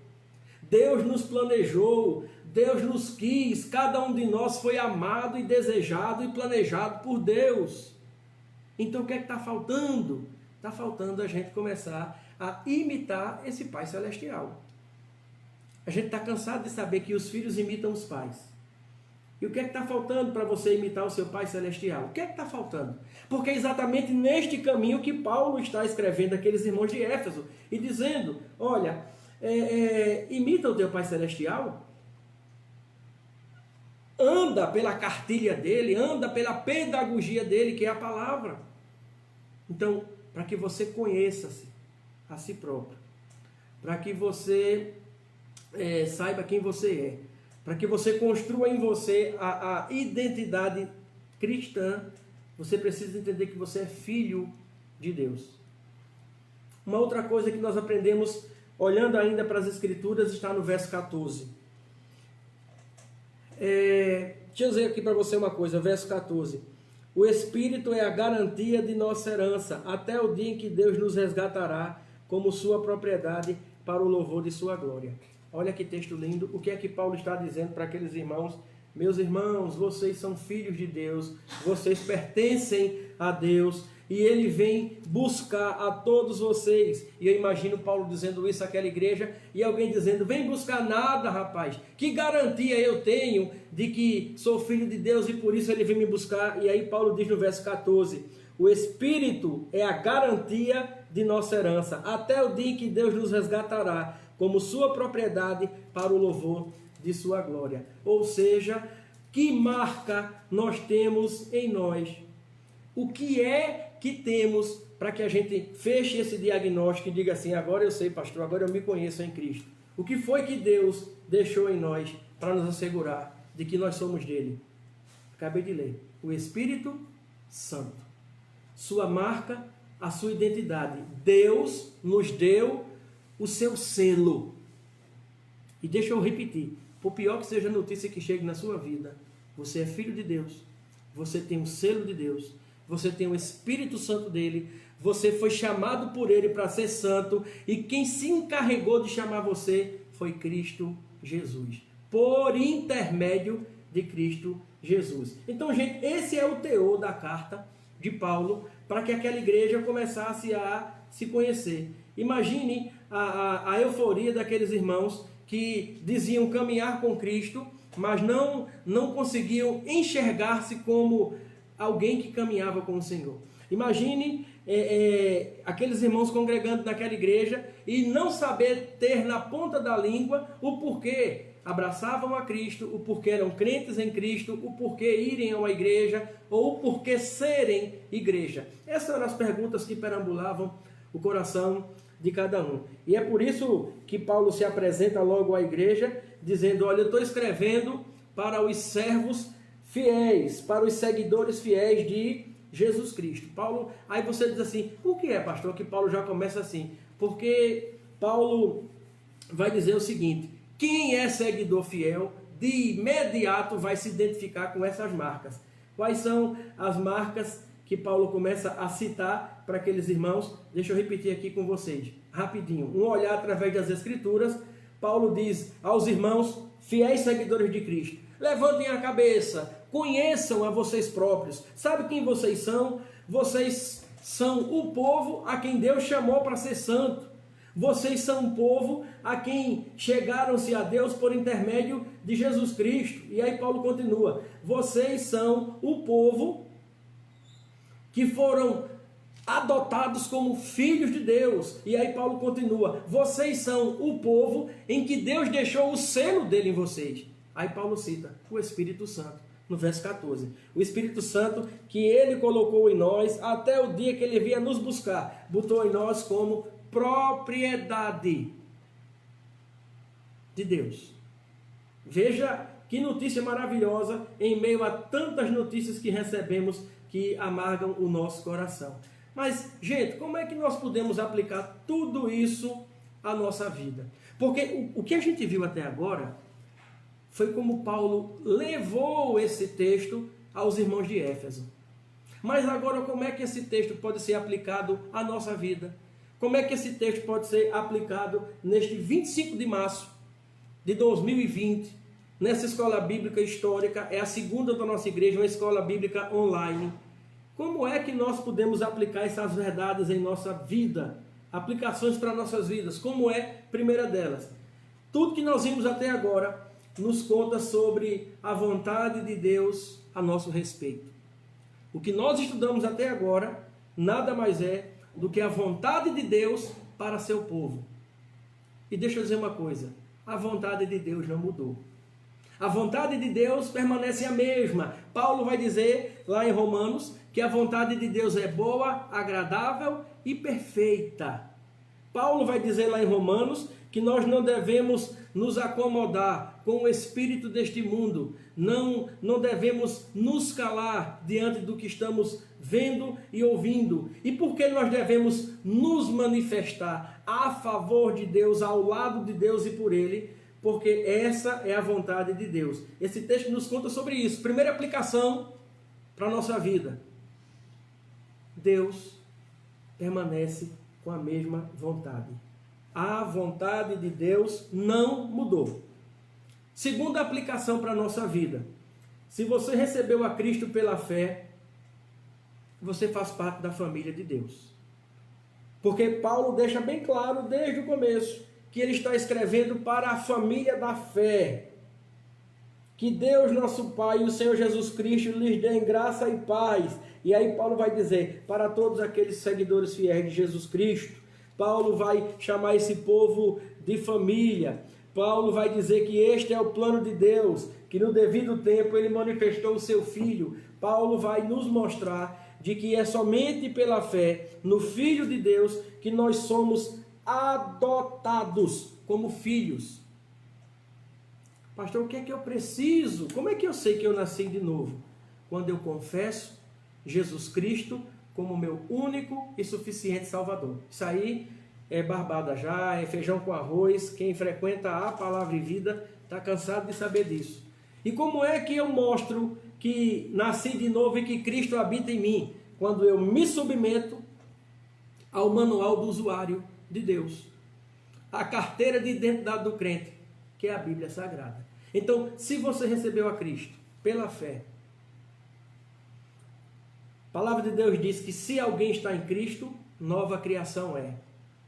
Speaker 1: Deus nos planejou, Deus nos quis, cada um de nós foi amado e desejado e planejado por Deus. Então o que é que está faltando? Está faltando a gente começar a imitar esse Pai Celestial. A gente está cansado de saber que os filhos imitam os pais. E o que é que está faltando para você imitar o seu Pai Celestial? O que é que está faltando? Porque é exatamente neste caminho que Paulo está escrevendo aqueles irmãos de Éfeso e dizendo, olha, imita o teu Pai Celestial, anda pela cartilha dele, anda pela pedagogia dele, que é a palavra. Então, para que você conheça-se a si próprio, para que você saiba quem você é, para que você construa em você a identidade cristã, você precisa entender que você é filho de Deus. Uma outra coisa que nós aprendemos, olhando ainda para as Escrituras, está no verso 14. Deixa eu dizer aqui para você uma coisa, verso 14. O Espírito é a garantia de nossa herança, até o dia em que Deus nos resgatará como sua propriedade para o louvor de sua glória. Olha que texto lindo. O que é que Paulo está dizendo para aqueles irmãos? Meus irmãos, vocês são filhos de Deus, vocês pertencem a Deus, e Ele vem buscar a todos vocês. E eu imagino Paulo dizendo isso àquela igreja, e alguém dizendo, vem buscar nada, rapaz. Que garantia eu tenho de que sou filho de Deus e por isso Ele vem me buscar? E aí Paulo diz no verso 14, o Espírito é a garantia de nossa herança, até o dia em que Deus nos resgatará, como sua propriedade para o louvor de sua glória. Ou seja, que marca nós temos em nós? O que é que temos para que a gente feche esse diagnóstico e diga assim, agora eu sei, pastor, agora eu me conheço em Cristo. O que foi que Deus deixou em nós para nos assegurar de que nós somos dele? Acabei de ler. O Espírito Santo. Sua marca, a sua identidade. Deus nos deu o seu selo. E deixa eu repetir, por pior que seja a notícia que chegue na sua vida, você é filho de Deus, você tem o selo de Deus, você tem o Espírito Santo dele, você foi chamado por ele para ser santo, e quem se encarregou de chamar você foi Cristo Jesus, por intermédio de Cristo Jesus. Então, gente, esse é o teor da carta de Paulo, para que aquela igreja começasse a se conhecer. Imagine a euforia daqueles irmãos que diziam caminhar com Cristo, mas não conseguiam enxergar-se como alguém que caminhava com o Senhor. Imagine aqueles irmãos congregando naquela igreja e não saber ter na ponta da língua o porquê abraçavam a Cristo, o porquê eram crentes em Cristo, o porquê irem a uma igreja ou o porquê serem igreja. Essas eram as perguntas que perambulavam o coração de cada um. E é por isso que Paulo se apresenta logo à igreja, dizendo, olha, eu estou escrevendo para os servos fiéis, para os seguidores fiéis de Jesus Cristo. Paulo, aí você diz assim, por que é, pastor, que Paulo já começa assim? Porque Paulo vai dizer o seguinte, quem é seguidor fiel, de imediato vai se identificar com essas marcas. Quais são as marcas que Paulo começa a citar para aqueles irmãos? Deixa eu repetir aqui com vocês, rapidinho. Um olhar através das Escrituras, Paulo diz aos irmãos, fiéis seguidores de Cristo, levantem a cabeça, conheçam a vocês próprios. Sabe quem vocês são? Vocês são o povo a quem Deus chamou para ser santo. Vocês são um povo a quem chegaram-se a Deus por intermédio de Jesus Cristo. E aí Paulo continua, vocês são o povo que foram adotados como filhos de Deus. E aí Paulo continua, vocês são o povo em que Deus deixou o selo dele em vocês. Aí Paulo cita o Espírito Santo, no verso 14. O Espírito Santo que ele colocou em nós até o dia que ele vinha nos buscar, botou em nós como propriedade de Deus. Veja que notícia maravilhosa em meio a tantas notícias que recebemos que amargam o nosso coração. Mas, gente, como é que nós podemos aplicar tudo isso à nossa vida? Porque o que a gente viu até agora foi como Paulo levou esse texto aos irmãos de Éfeso. Mas agora, como é que esse texto pode ser aplicado à nossa vida? Como é que esse texto pode ser aplicado neste 25 de março de 2020, nessa escola bíblica histórica, é a segunda da nossa igreja, uma escola bíblica online. Como é que nós podemos aplicar essas verdades em nossa vida? Aplicações para nossas vidas. Como é? Primeira delas, Tudo que nós vimos até agora nos conta sobre a vontade de Deus a nosso respeito. O que nós estudamos até agora nada mais é do que a vontade de Deus para seu povo. E deixa eu dizer uma coisa, a vontade de Deus não mudou. A vontade de Deus permanece a mesma. Paulo vai dizer lá em Romanos que a vontade de Deus é boa, agradável e perfeita. Paulo vai dizer lá em Romanos que nós não devemos nos acomodar com o espírito deste mundo, não devemos nos calar diante do que estamos vendo e ouvindo. E por que nós devemos nos manifestar a favor de Deus, ao lado de Deus e por Ele? Porque essa é a vontade de Deus. Esse texto nos conta sobre isso. Primeira aplicação para a nossa vida. Deus permanece com a mesma vontade. A vontade de Deus não mudou. Segunda aplicação para a nossa vida. Se você recebeu a Cristo pela fé, você faz parte da família de Deus. Porque Paulo deixa bem claro desde o começo que ele está escrevendo para a família da fé. Que Deus, nosso Pai, e o Senhor Jesus Cristo lhes dê graça e paz. E aí Paulo vai dizer, para todos aqueles seguidores fiéis de Jesus Cristo, Paulo vai chamar esse povo de família. Paulo vai dizer que este é o plano de Deus, que no devido tempo ele manifestou o seu Filho. Paulo vai nos mostrar de que é somente pela fé no Filho de Deus que nós somos adotados como filhos. Pastor, o que é que eu preciso? Como é que eu sei que eu nasci de novo? Quando eu confesso Jesus Cristo como meu único e suficiente Salvador. Isso aí é barbada já, é feijão com arroz. Quem frequenta a Palavra e Vida está cansado de saber disso. E como é que eu mostro que nasci de novo e que Cristo habita em mim? Quando eu me submeto ao manual do usuário de Deus, a carteira de identidade do crente, que é a Bíblia Sagrada. Então, se você recebeu a Cristo pela fé, a palavra de Deus diz que se alguém está em Cristo, nova criação é.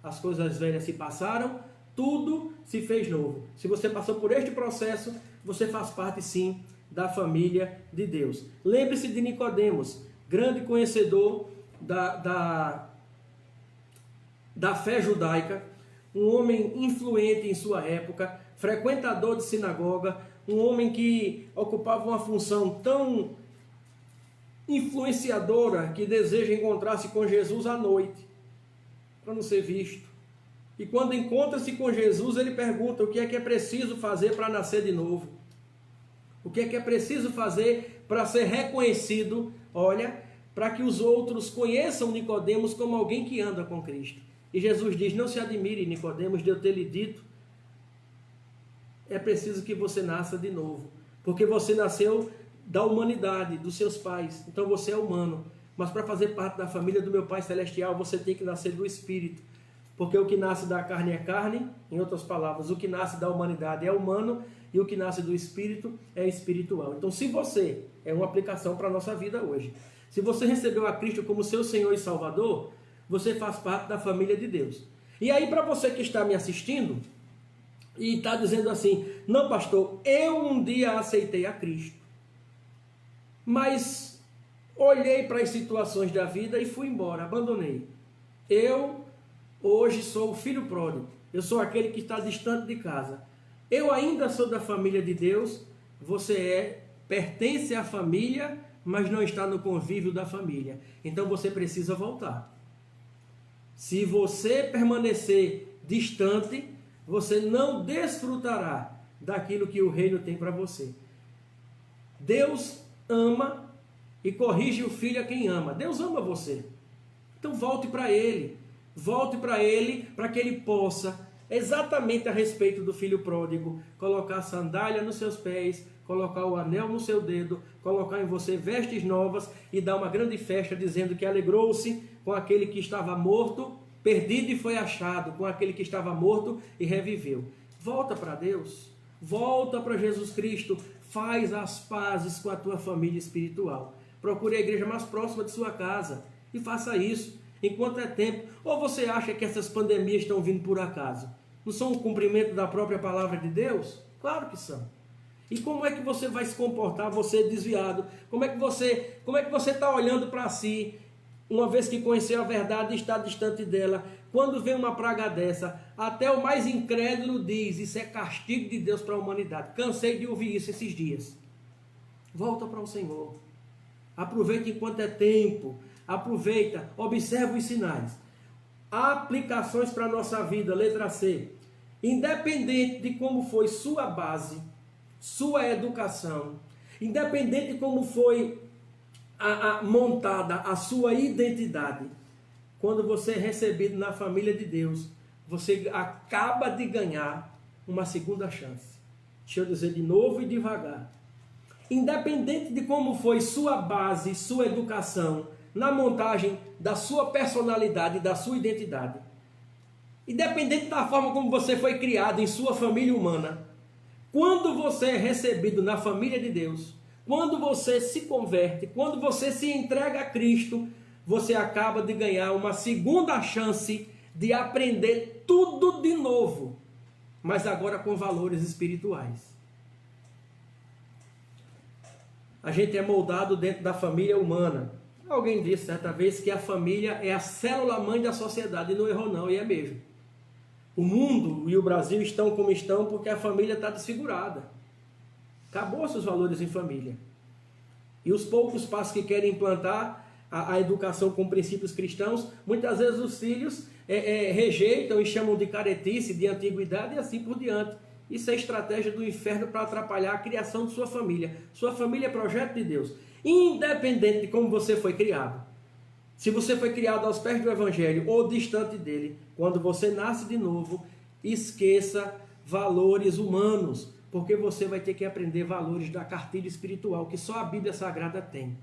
Speaker 1: As coisas velhas se passaram, tudo se fez novo. Se você passou por este processo, você faz parte sim da família de Deus. Lembre-se de Nicodemos, grande conhecedor da fé judaica, um homem influente em sua época, frequentador de sinagoga, um homem que ocupava uma função tão influenciadora que deseja encontrar-se com Jesus à noite, para não ser visto. E quando encontra-se com Jesus, ele pergunta o que é preciso fazer para nascer de novo. O que é preciso fazer para ser reconhecido, olha, para que os outros conheçam Nicodemos como alguém que anda com Cristo. E Jesus diz, não se admire, Nicodemos, de eu ter lhe dito, é preciso que você nasça de novo, porque você nasceu da humanidade, dos seus pais, então você é humano, mas para fazer parte da família do meu Pai Celestial, você tem que nascer do Espírito, porque o que nasce da carne é carne, em outras palavras, o que nasce da humanidade é humano, e o que nasce do Espírito é espiritual. Então, se você, é uma aplicação para a nossa vida hoje, se você recebeu a Cristo como seu Senhor e Salvador, você faz parte da família de Deus. E aí, para você que está me assistindo e está dizendo assim, não pastor, eu um dia aceitei a Cristo, mas olhei para as situações da vida e fui embora, abandonei. Eu hoje sou o filho pródigo, eu sou aquele que está distante de casa. Eu ainda sou da família de Deus, você pertence à família, mas não está no convívio da família. Então você precisa voltar. Se você permanecer distante, você não desfrutará daquilo que o reino tem para você. Deus ama e corrige o filho a quem ama. Deus ama você. Então volte para Ele. Volte para Ele para que Ele possa, exatamente a respeito do filho pródigo, colocar a sandália nos seus pés, colocar o anel no seu dedo, colocar em você vestes novas e dar uma grande festa dizendo que alegrou-se com aquele que estava morto, perdido e foi achado, com aquele que estava morto e reviveu. Volta para Deus, volta para Jesus Cristo, faz as pazes com a tua família espiritual. Procure a igreja mais próxima de sua casa e faça isso enquanto é tempo. Ou você acha que essas pandemias estão vindo por acaso? Não são um cumprimento da própria palavra de Deus? Claro que são. E como é que você vai se comportar, você desviado? Como é que você está olhando para si, uma vez que conheceu a verdade e está distante dela? Quando vem uma praga dessa, até o mais incrédulo diz, isso é castigo de Deus para a humanidade. Cansei de ouvir isso esses dias. Volta para o Senhor. Aproveita enquanto é tempo. Aproveita, observa os sinais. Aplicações para a nossa vida, letra C. Independente de como foi sua base, sua educação, independente de como foi montada a sua identidade, quando você é recebido na família de Deus, você acaba de ganhar uma segunda chance. Deixa eu dizer de novo e devagar. Independente de como foi sua base, sua educação, na montagem da sua personalidade, da sua identidade, independente da forma como você foi criado em sua família humana, quando você é recebido na família de Deus, quando você se converte, quando você se entrega a Cristo, você acaba de ganhar uma segunda chance de aprender tudo de novo, mas agora com valores espirituais. A gente é moldado dentro da família humana. Alguém disse certa vez que a família é a célula-mãe da sociedade, e não errou não, e é mesmo. O mundo e o Brasil estão como estão porque a família está desfigurada. Acabou-se os valores em família. E os poucos pais que querem implantar a educação com princípios cristãos, muitas vezes os filhos rejeitam e chamam de caretice, de antiguidade e assim por diante. Isso é estratégia do inferno para atrapalhar a criação de sua família. Sua família é projeto de Deus, independente de como você foi criado. Se você foi criado aos pés do Evangelho ou distante dele, quando você nasce de novo, esqueça valores humanos, porque você vai ter que aprender valores da cartilha espiritual, que só a Bíblia Sagrada tem.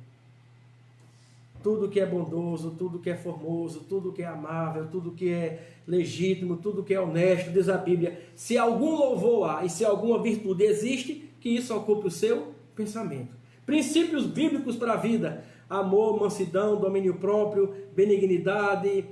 Speaker 1: Tudo que é bondoso, tudo que é formoso, tudo que é amável, tudo que é legítimo, tudo que é honesto, diz a Bíblia, se algum louvor há e se alguma virtude existe, que isso ocupe o seu pensamento. Princípios bíblicos para a vida: amor, mansidão, domínio próprio, benignidade,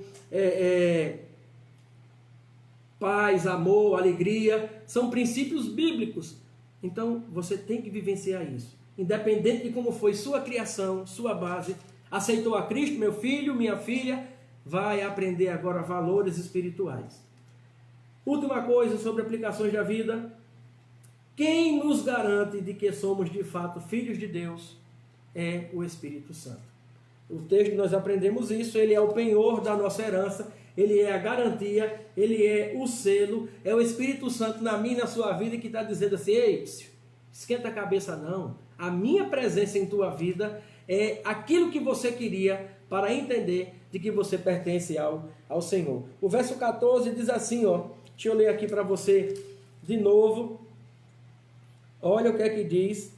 Speaker 1: paz, amor, alegria, são princípios bíblicos. Então você tem que vivenciar isso, independente de como foi sua criação, sua base. Aceitou a Cristo, meu filho, minha filha, vai aprender agora valores espirituais. Última coisa sobre aplicações da vida: quem nos garante de que somos de fato filhos de Deus é o Espírito Santo. O texto nós aprendemos isso, ele é o penhor da nossa herança, ele é a garantia, ele é o selo, é o Espírito Santo na minha e na sua vida que está dizendo assim: ei, esquenta a cabeça não, a minha presença em tua vida é aquilo que você queria para entender de que você pertence ao Senhor. O verso 14 diz assim, deixa eu ler aqui para você de novo. Olha o que é que diz: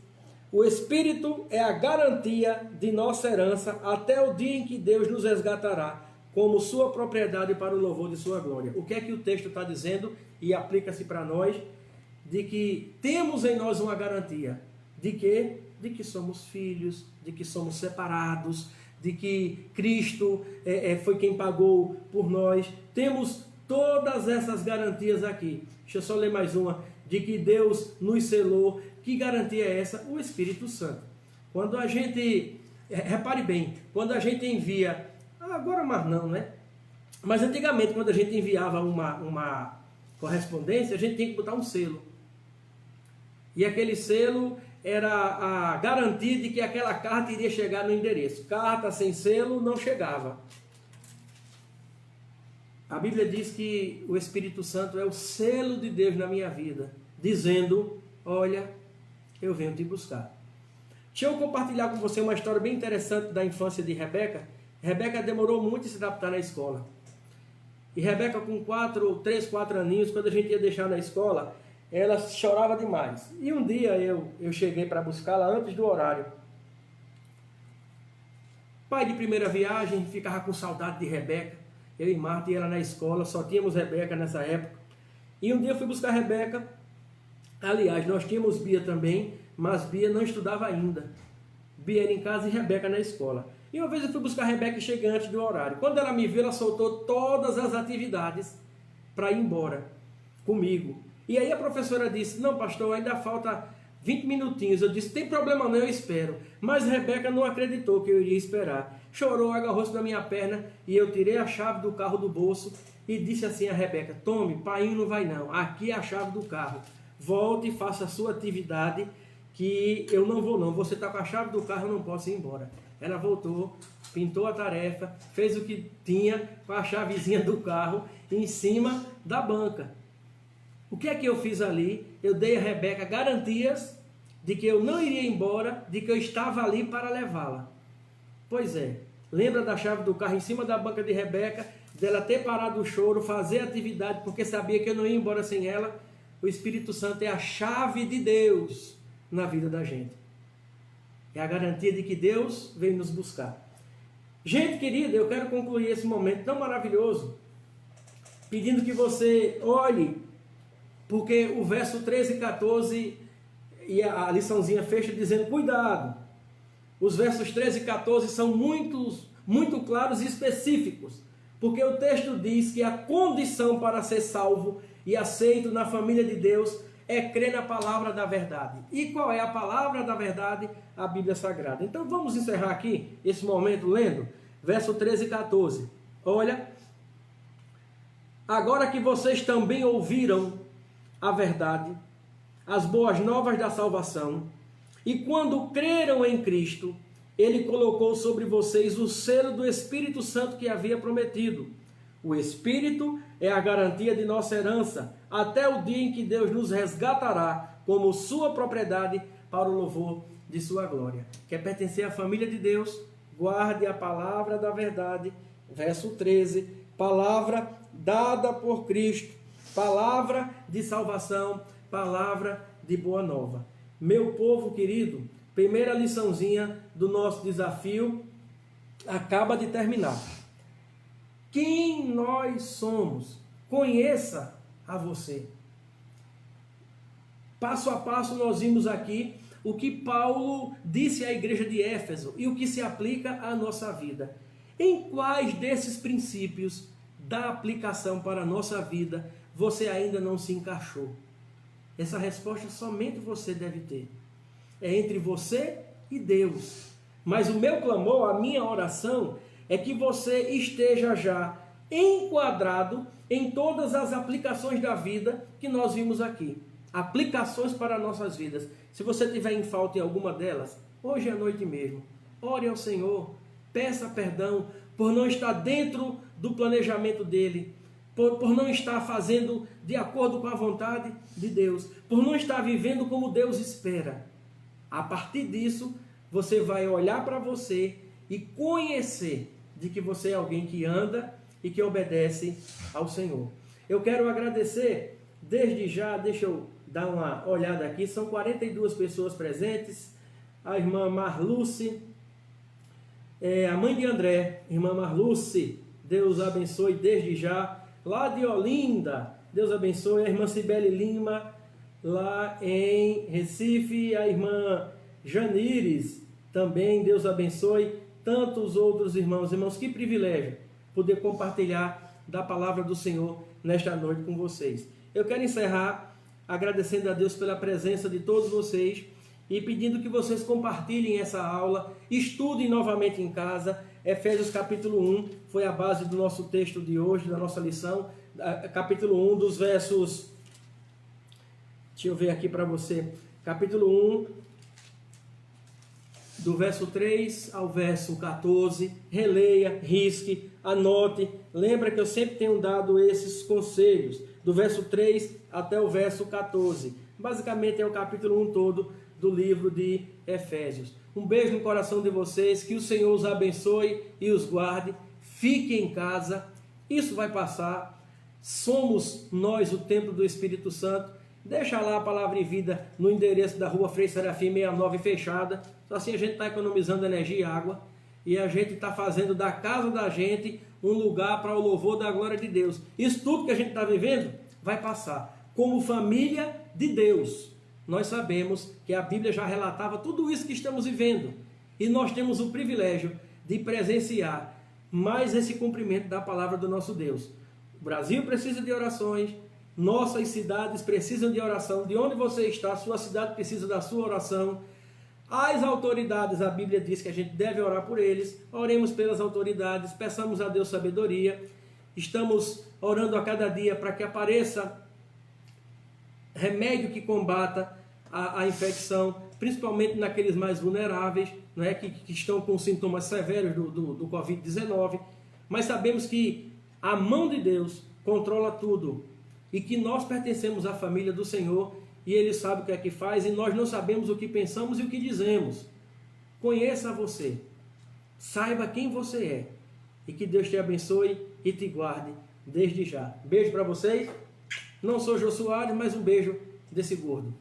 Speaker 1: o Espírito é a garantia de nossa herança até o dia em que Deus nos resgatará como sua propriedade para o louvor de sua glória. O que é que o texto está dizendo e aplica-se para nós? De que temos em nós uma garantia. De quê? De que somos filhos, de que somos separados, de que Cristo foi quem pagou por nós. Temos todas essas garantias aqui. Deixa eu só ler mais uma. De que Deus nos selou. Que garantia é essa? O Espírito Santo. Quando a gente, repare bem, quando a gente envia, agora mais não, né? Mas antigamente, quando a gente enviava uma correspondência, a gente tinha que botar um selo. E aquele selo era a garantia de que aquela carta iria chegar no endereço. Carta sem selo não chegava. A Bíblia diz que o Espírito Santo é o selo de Deus na minha vida, dizendo: olha, eu venho te buscar. Deixa eu compartilhar com você uma história bem interessante da infância de Rebeca. Rebeca demorou muito a se adaptar na escola. E Rebeca, com 3, 4 aninhos, quando a gente ia deixar na escola, ela chorava demais. E um dia eu cheguei para buscá-la antes do horário. Pai de primeira viagem, ficava com saudade de Rebeca. Eu e Marta e ela na escola, só tínhamos Rebeca nessa época. E um dia eu fui buscar Rebeca. Aliás, nós tínhamos Bia também, mas Bia não estudava ainda. Bia era em casa e Rebeca na escola. E uma vez eu fui buscar Rebeca e cheguei antes do horário. Quando ela me viu, ela soltou todas as atividades para ir embora. comigo. E aí a professora disse, não pastor, ainda falta 20 minutinhos. Eu disse, tem problema não, eu espero. Mas Rebeca não acreditou que eu iria esperar. Chorou, agarrou-se na minha perna e eu tirei a chave do carro do bolso e disse assim a Rebeca, tome, pai não vai não, aqui é a chave do carro. Volte e faça a sua atividade que eu não vou não. Você está com a chave do carro, eu não posso ir embora. Ela voltou, pintou a tarefa, fez o que tinha com a chavezinha do carro em cima da banca. O que é que eu fiz ali? Eu dei a Rebeca garantias de que eu não iria embora, de que eu estava ali para levá-la. Pois é, lembra da chave do carro em cima da banca de Rebeca, dela ter parado o choro, fazer atividade, porque sabia que eu não ia embora sem ela? O Espírito Santo é a chave de Deus na vida da gente. É a garantia de que Deus veio nos buscar. Gente querida, eu quero concluir esse momento tão maravilhoso, pedindo que você olhe, porque o verso 13 e 14, e a liçãozinha fecha dizendo, cuidado. Os versos 13 e 14 são muito claros e específicos, porque o texto diz que a condição para ser salvo e aceito na família de Deus é crer na palavra da verdade. E qual é a palavra da verdade? A Bíblia Sagrada. Então vamos encerrar aqui esse momento lendo verso 13 e 14. Olha, agora que vocês também ouviram a verdade, as boas novas da salvação, e quando creram em Cristo, Ele colocou sobre vocês o selo do Espírito Santo que havia prometido. O Espírito é a garantia de nossa herança, até o dia em que Deus nos resgatará como sua propriedade para o louvor de sua glória. Quer pertencer à família de Deus? Guarde a palavra da verdade. Verso 13, palavra dada por Cristo, palavra de salvação, palavra de boa nova. Meu povo querido, primeira liçãozinha do nosso desafio acaba de terminar. Quem nós somos? Conheça a você. Passo a passo nós vimos aqui o que Paulo disse à igreja de Éfeso e o que se aplica à nossa vida. Em quais desses princípios da aplicação para a nossa vida você ainda não se encaixou? Essa resposta somente você deve ter. É entre você e Deus. Mas o meu clamor, a minha oração, é que você esteja já enquadrado em todas as aplicações da vida que nós vimos aqui. Aplicações para nossas vidas. Se você tiver em falta em alguma delas, hoje à noite mesmo, ore ao Senhor, peça perdão por não estar dentro do planejamento dEle, por não estar fazendo de acordo com a vontade de Deus, por não estar vivendo como Deus espera. A partir disso, você vai olhar para você e conhecer de que você é alguém que anda e que obedece ao Senhor. Eu quero agradecer desde já, deixa eu dar uma olhada aqui, são 42 pessoas presentes, a irmã Marluce, a mãe de André, irmã Marluce, Deus abençoe desde já, lá de Olinda, Deus abençoe, a irmã Cibele Lima, lá em Recife, a irmã Janires, também Deus abençoe, tantos outros irmãos, que privilégio poder compartilhar da palavra do Senhor nesta noite com vocês. Eu quero encerrar agradecendo a Deus pela presença de todos vocês e pedindo que vocês compartilhem essa aula, estudem novamente em casa. Efésios capítulo 1 foi a base do nosso texto de hoje, da nossa lição, capítulo 1 dos versos, deixa eu ver aqui para você, capítulo 1, do verso 3 ao verso 14, releia, risque, anote, lembra que eu sempre tenho dado esses conselhos, do verso 3 até o verso 14, basicamente é o capítulo 1 todo do livro de Efésios. Um beijo no coração de vocês, que o Senhor os abençoe e os guarde, fiquem em casa, isso vai passar, somos nós o templo do Espírito Santo. Deixa lá a Palavra e Vida no endereço da rua Frei Serafim 69 fechada, assim a gente está economizando energia e água, e a gente está fazendo da casa da gente um lugar para o louvor da glória de Deus. Isso tudo que a gente está vivendo vai passar. Como família de Deus, nós sabemos que a Bíblia já relatava tudo isso que estamos vivendo, e nós temos o privilégio de presenciar mais esse cumprimento da palavra do nosso Deus. O Brasil precisa de orações, Nossas cidades precisam de oração. De onde você está, sua cidade precisa da sua oração. As autoridades, a Bíblia diz que a gente deve orar por eles. Oremos pelas autoridades, peçamos a Deus sabedoria. Estamos orando a cada dia para que apareça remédio que combata a infecção, principalmente naqueles mais vulneráveis, né, que estão com sintomas severos do Covid-19. Mas sabemos que a mão de Deus controla tudo e que nós pertencemos à família do Senhor e Ele sabe o que é que faz e nós não sabemos o que pensamos e o que dizemos. Conheça você, saiba quem você é e que Deus te abençoe e te guarde desde já. Beijo para vocês. Não sou Jô Soares, mas um beijo desse gordo.